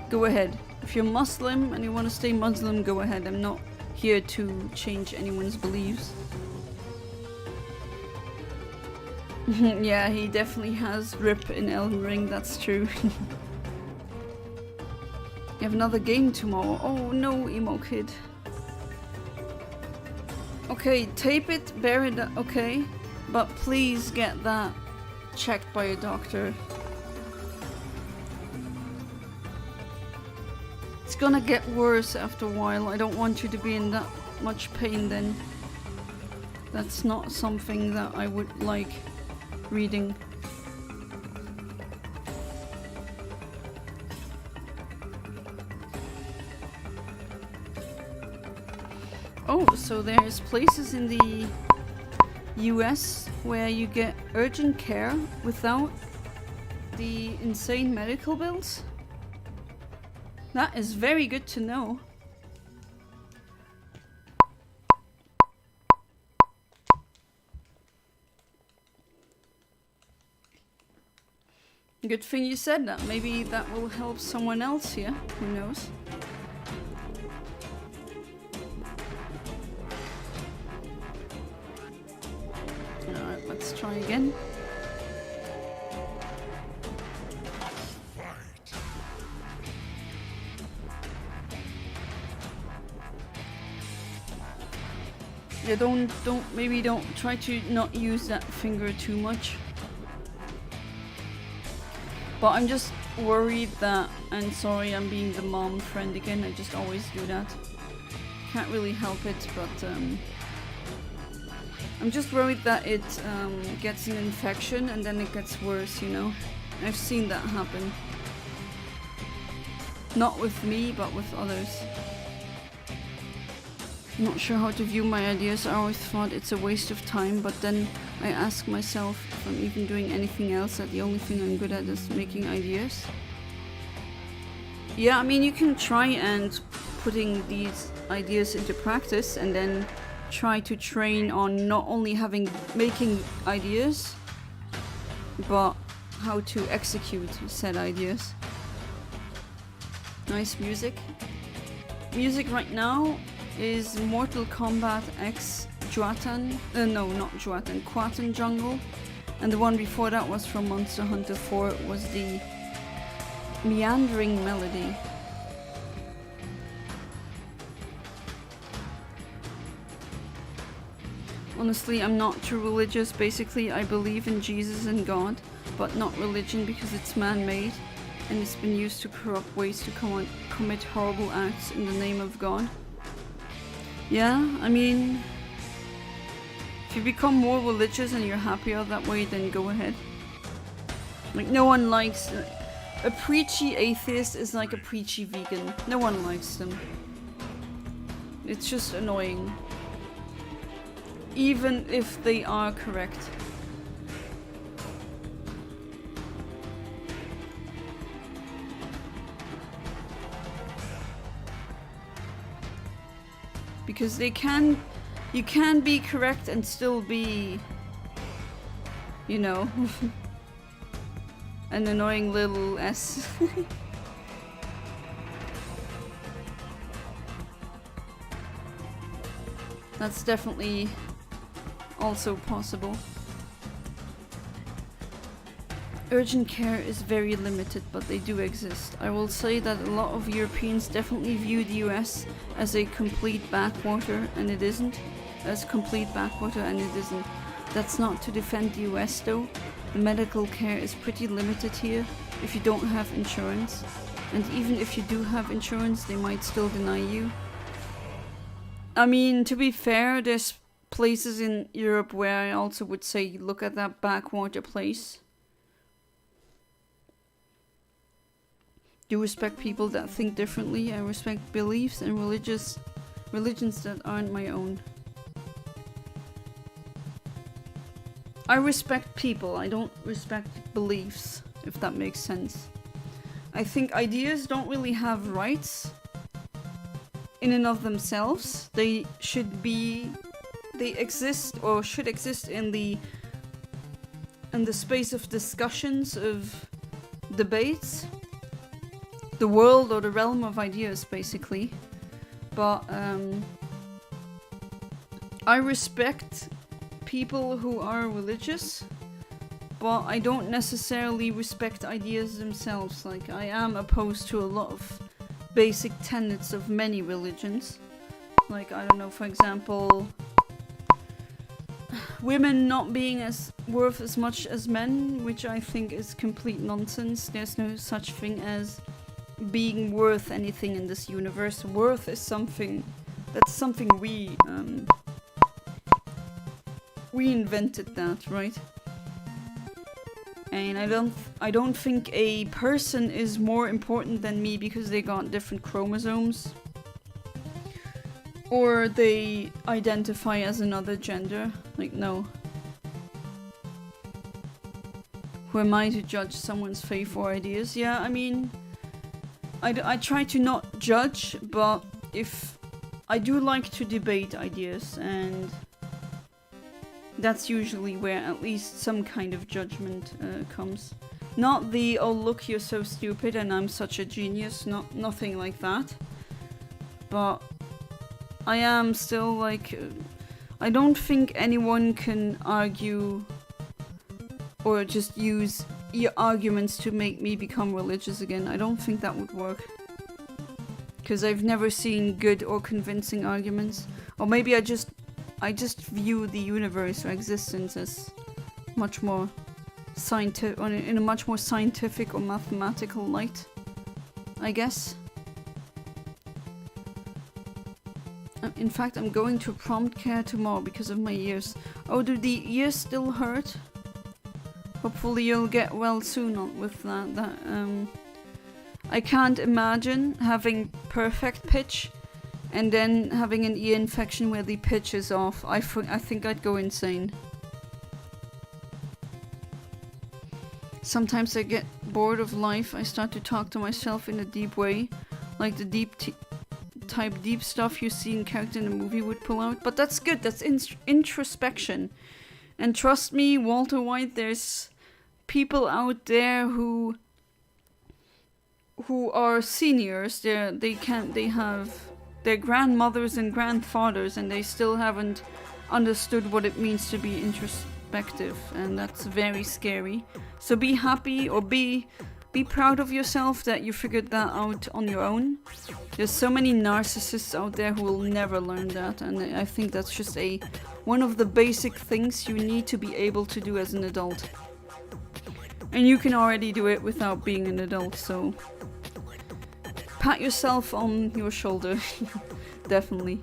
go ahead. If you're Muslim and you want to stay Muslim, go ahead. I'm not here to change anyone's beliefs. Yeah, he definitely has Rip in Elden Ring, that's true. You have another game tomorrow. Oh no, emo kid. Okay, tape it, bury it, okay. But please get that checked by a doctor. It's gonna get worse after a while. I don't want you to be in that much pain then. That's not something that I would like reading. Oh, so there's places in the US where you get urgent care without the insane medical bills? That is very good to know. Good thing you said that. Maybe that will help someone else here. Who knows? Alright, let's try again. Yeah, maybe don't try to not use that finger too much. But I'm just worried that, and sorry, I'm being the mom friend again, I just always do that. Can't really help it, but I'm just worried that it gets an infection and then it gets worse, you know? I've seen that happen. Not with me, but with others. Not sure how to view my ideas. I always thought it's a waste of time, but then I ask myself if I'm even doing anything else, that the only thing I'm good at is making ideas. Yeah, I mean, you can try and putting these ideas into practice and then try to train on not only making ideas, but how to execute said ideas. Nice music. Music right now is Mortal Kombat X Juatan. No, not Juatan, Quatan Jungle. And the one before that was from Monster Hunter 4. It was the Meandering Melody. Honestly, I'm not too religious. Basically, I believe in Jesus and God, but not religion because it's man-made and it's been used to corrupt ways to commit horrible acts in the name of God. Yeah, I mean, if you become more religious and you're happier that way, then go ahead. Like, no one likes... a preachy atheist is like a preachy vegan. No one likes them. It's just annoying. Even if they are correct. Because you can be correct and still be, you know, an annoying little S. That's definitely also possible. Urgent care is very limited, but they do exist. I will say that a lot of Europeans definitely view the US as a complete backwater, and it isn't. As complete backwater, and it isn't. That's not to defend the US though. The medical care is pretty limited here if you don't have insurance. And even if you do have insurance, they might still deny you. I mean, to be fair, there's places in Europe where I also would say, look at that backwater place. Do respect people that think differently. I respect beliefs and religions that aren't my own. I respect people, I don't respect beliefs, if that makes sense. I think ideas don't really have rights in and of themselves. They exist or should exist in the space of discussions, of debates, the world or the realm of ideas, basically. But I respect people who are religious, but I don't necessarily respect ideas themselves. Like, I am opposed to a lot of basic tenets of many religions. Like, I don't know, for example, women not being worth as much as men, which I think is complete nonsense. There's no such thing as being worth anything in this universe. Worth is something we invented that, right? And I don't think a person is more important than me because they got different chromosomes or they identify as another gender. Like, no. Who am I to judge someone's faith or ideas? Yeah, I mean, I try to not judge, but if I do like to debate ideas, and that's usually where at least some kind of judgment comes. Not the, oh look, you're so stupid and I'm such a genius, nothing like that. But I am still like, I don't think anyone can argue or just use arguments to make me become religious again. I don't think that would work. Because I've never seen good or convincing arguments. Or maybe I just view the universe or existence as much more in a much more scientific or mathematical light, I guess. In fact, I'm going to prompt care tomorrow because of my ears. Oh, do the ears still hurt? Hopefully you'll get well soon with that. I can't imagine having perfect pitch and then having an ear infection where the pitch is off. I think I'd go insane. Sometimes I get bored of life. I start to talk to myself in a deep way, like the deep stuff you see in character in a movie would pull out. But that's good. That's introspection. And trust me, Walter White, there's people out there who are seniors. They have their grandmothers and grandfathers, and they still haven't understood what it means to be introspective, and that's very scary. So be happy, or be proud of yourself that you figured that out on your own. There's so many narcissists out there who will never learn that, and I think that's just one of the basic things you need to be able to do as an adult. And you can already do it without being an adult, so pat yourself on your shoulder. Definitely.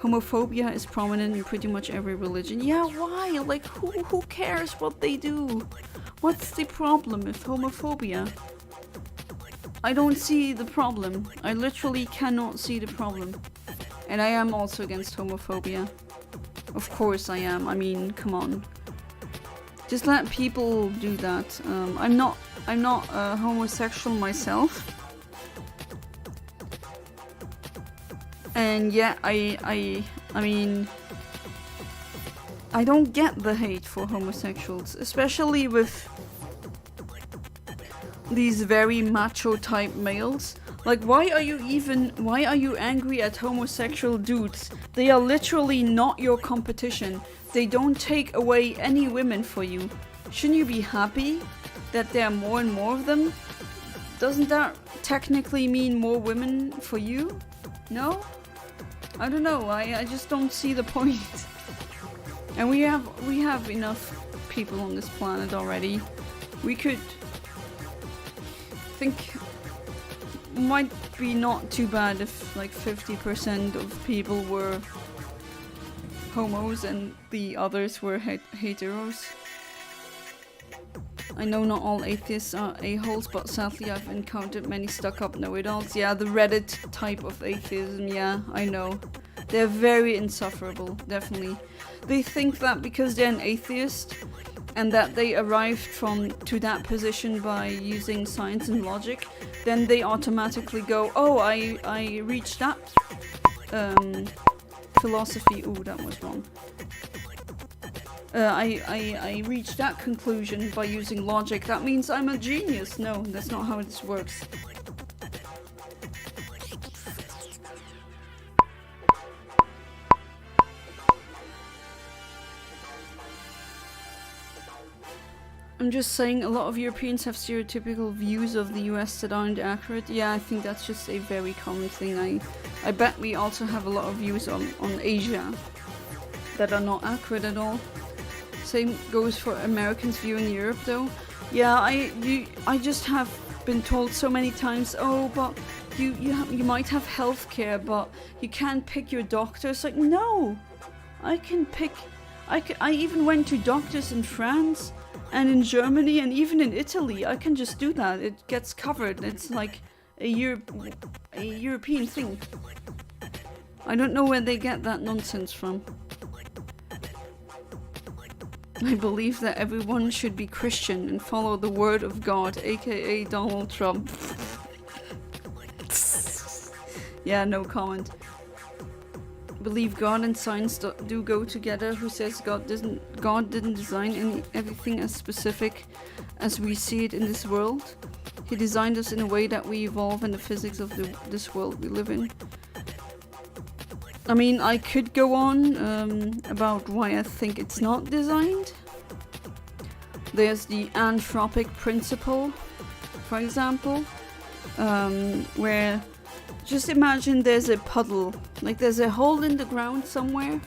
Homophobia is prominent in pretty much every religion. Yeah, why? Like, who cares what they do? What's the problem with homophobia? I don't see the problem. I literally cannot see the problem. And I am also against homophobia. Of course I am. I mean, come on. Just let people do that. I'm not homosexual myself. And yeah, I mean, I don't get the hate for homosexuals, especially with these very macho type males. Like, why are you angry at homosexual dudes? They are literally not your competition. They don't take away any women for you. Shouldn't you be happy that there are more and more of them? Doesn't that technically mean more women for you? No? I don't know, I just don't see the point. And we have enough people on this planet already. We could think might be not too bad if like 50% of people were homos and the others were heteros. I know not all atheists are a-holes, but sadly I've encountered many stuck-up know-it-alls. Yeah, the Reddit type of atheism, yeah, I know. They're very insufferable, definitely. They think that because they're an atheist and that they arrived to that position by using science and logic, then they automatically go, oh, I reached that philosophy. Ooh, that was wrong. I reached that conclusion by using logic. That means I'm a genius. No, that's not how this works. I'm just saying, a lot of Europeans have stereotypical views of the US that aren't accurate. Yeah, I think that's just a very common thing. I bet we also have a lot of views on Asia that are not accurate at all. Same goes for Americans viewing Europe though. Yeah, I just have been told so many times, oh, but you might have healthcare, but you can't pick your doctors. Like, no, I can pick. I even went to doctors in France and in Germany and even in Italy. I can just do that. It gets covered. It's like a European thing. I don't know where they get that nonsense from. I believe that everyone should be Christian and follow the word of God, aka Donald Trump. Yeah, no comment. Believe God and science do go together. Who says God didn't design everything as specific as we see it in this world? He designed us in a way that we evolve in the physics of this world we live in. I mean, I could go on about why I think it's not designed. There's the anthropic principle, for example, where just imagine there's a puddle, like there's a hole in the ground somewhere,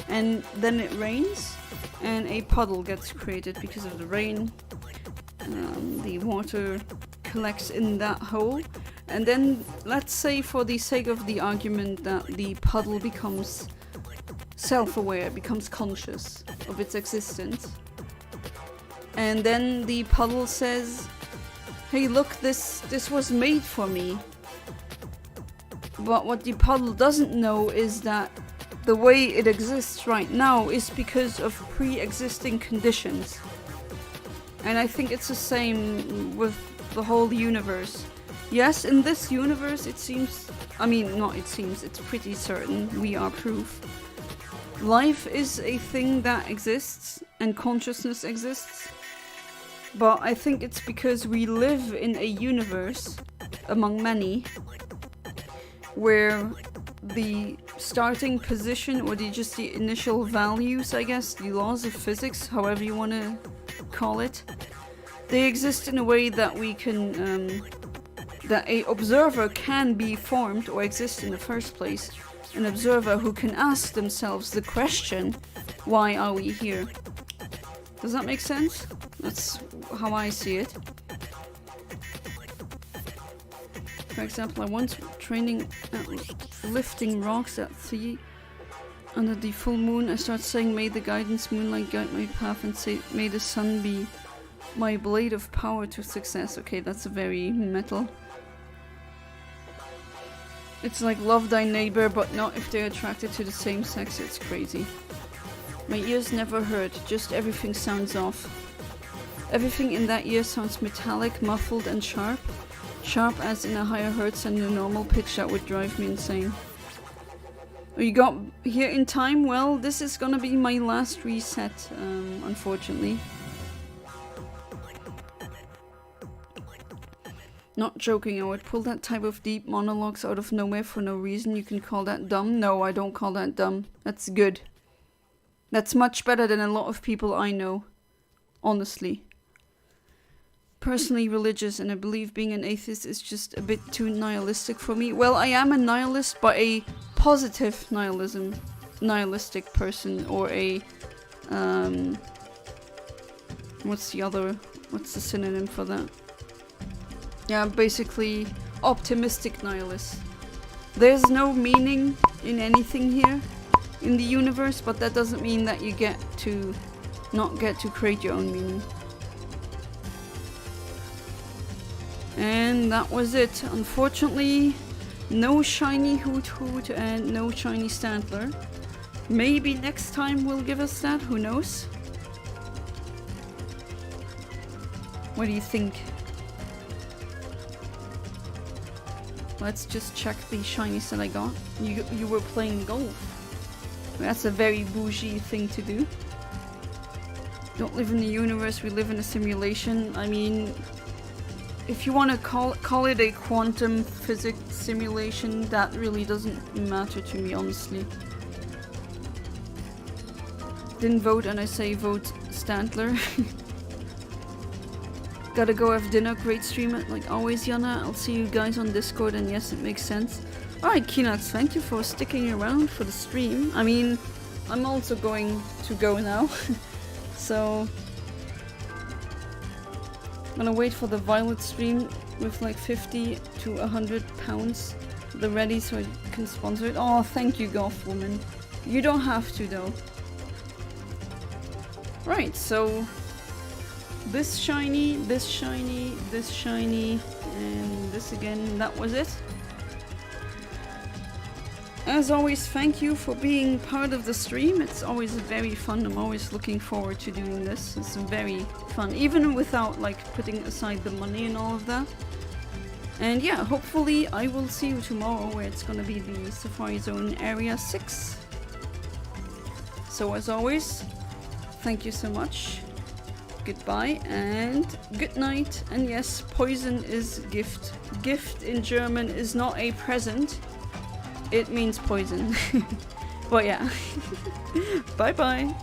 and then it rains, and a puddle gets created because of the rain. The water collects in that hole, and then let's say for the sake of the argument that the puddle becomes self-aware, becomes conscious of its existence. And then the puddle says, hey look, this was made for me. But what the puddle doesn't know is that the way it exists right now is because of pre-existing conditions. And I think it's the same with the whole universe. Yes, in this universe it seems, I mean, not it seems, it's pretty certain, we are proof. Life is a thing that exists, and consciousness exists. But I think it's because we live in a universe, among many, where the starting position, or just the initial values, I guess, the laws of physics, however you want to call it, they exist in a way that we can, that a observer can be formed or exist in the first place. An observer who can ask themselves the question, why are we here? Does that make sense? That's how I see it. For example, I once training at lifting rocks at 3 under the full moon. I start saying, may the guidance moonlight guide my path, and say, may the sun be my blade of power to success. Okay, that's very metal. It's like love thy neighbor, but not if they're attracted to the same sex. It's crazy. My ears never hurt, just everything sounds off. Everything in that ear sounds metallic, muffled and sharp. Sharp as in a higher hertz than the normal pitch that would drive me insane. Oh, you got here in time? Well, this is gonna be my last reset, unfortunately. Not joking, I would pull that type of deep monologues out of nowhere for no reason. You can call that dumb? No, I don't call that dumb. That's good. That's much better than a lot of people I know. Honestly. Personally religious, and I believe being an atheist is just a bit too nihilistic for me. Well, I am a nihilist, but a positive nihilistic person, or a, what's the synonym for that? Yeah, basically optimistic nihilist. There's no meaning in anything here in the universe, but that doesn't mean that you get to not get to create your own meaning. And that was it. Unfortunately, no shiny Hoothoot and no shiny Stantler. Maybe next time will give us that, who knows? What do you think? Let's just check the shinies that I got. You were playing golf. That's a very bougie thing to do. Don't live in the universe, we live in a simulation. I mean, if you want to call it a quantum physics simulation, that really doesn't matter to me, honestly. Didn't vote, and I say vote Stantler. Gotta go have dinner. Great stream, like always, Yana. I'll see you guys on Discord, and yes, it makes sense. Alright, Kinox, thank you for sticking around for the stream. I mean, I'm also going to go now. So, I'm gonna wait for the Violet stream with like 50 to 100 pounds the ready so I can sponsor it. Oh, thank you, Golf Woman. You don't have to, though. Right, so this shiny, this shiny, this shiny, and this again. That was it. As always, thank you for being part of the stream. It's always very fun. I'm always looking forward to doing this. It's very fun, even without like putting aside the money and all of that. And yeah, hopefully I will see you tomorrow, where it's gonna be the Safari Zone Area 6. So as always, thank you so much. Goodbye and good night. And yes, poison is gift. Gift in German is not a present. It means poison. But yeah. Bye bye.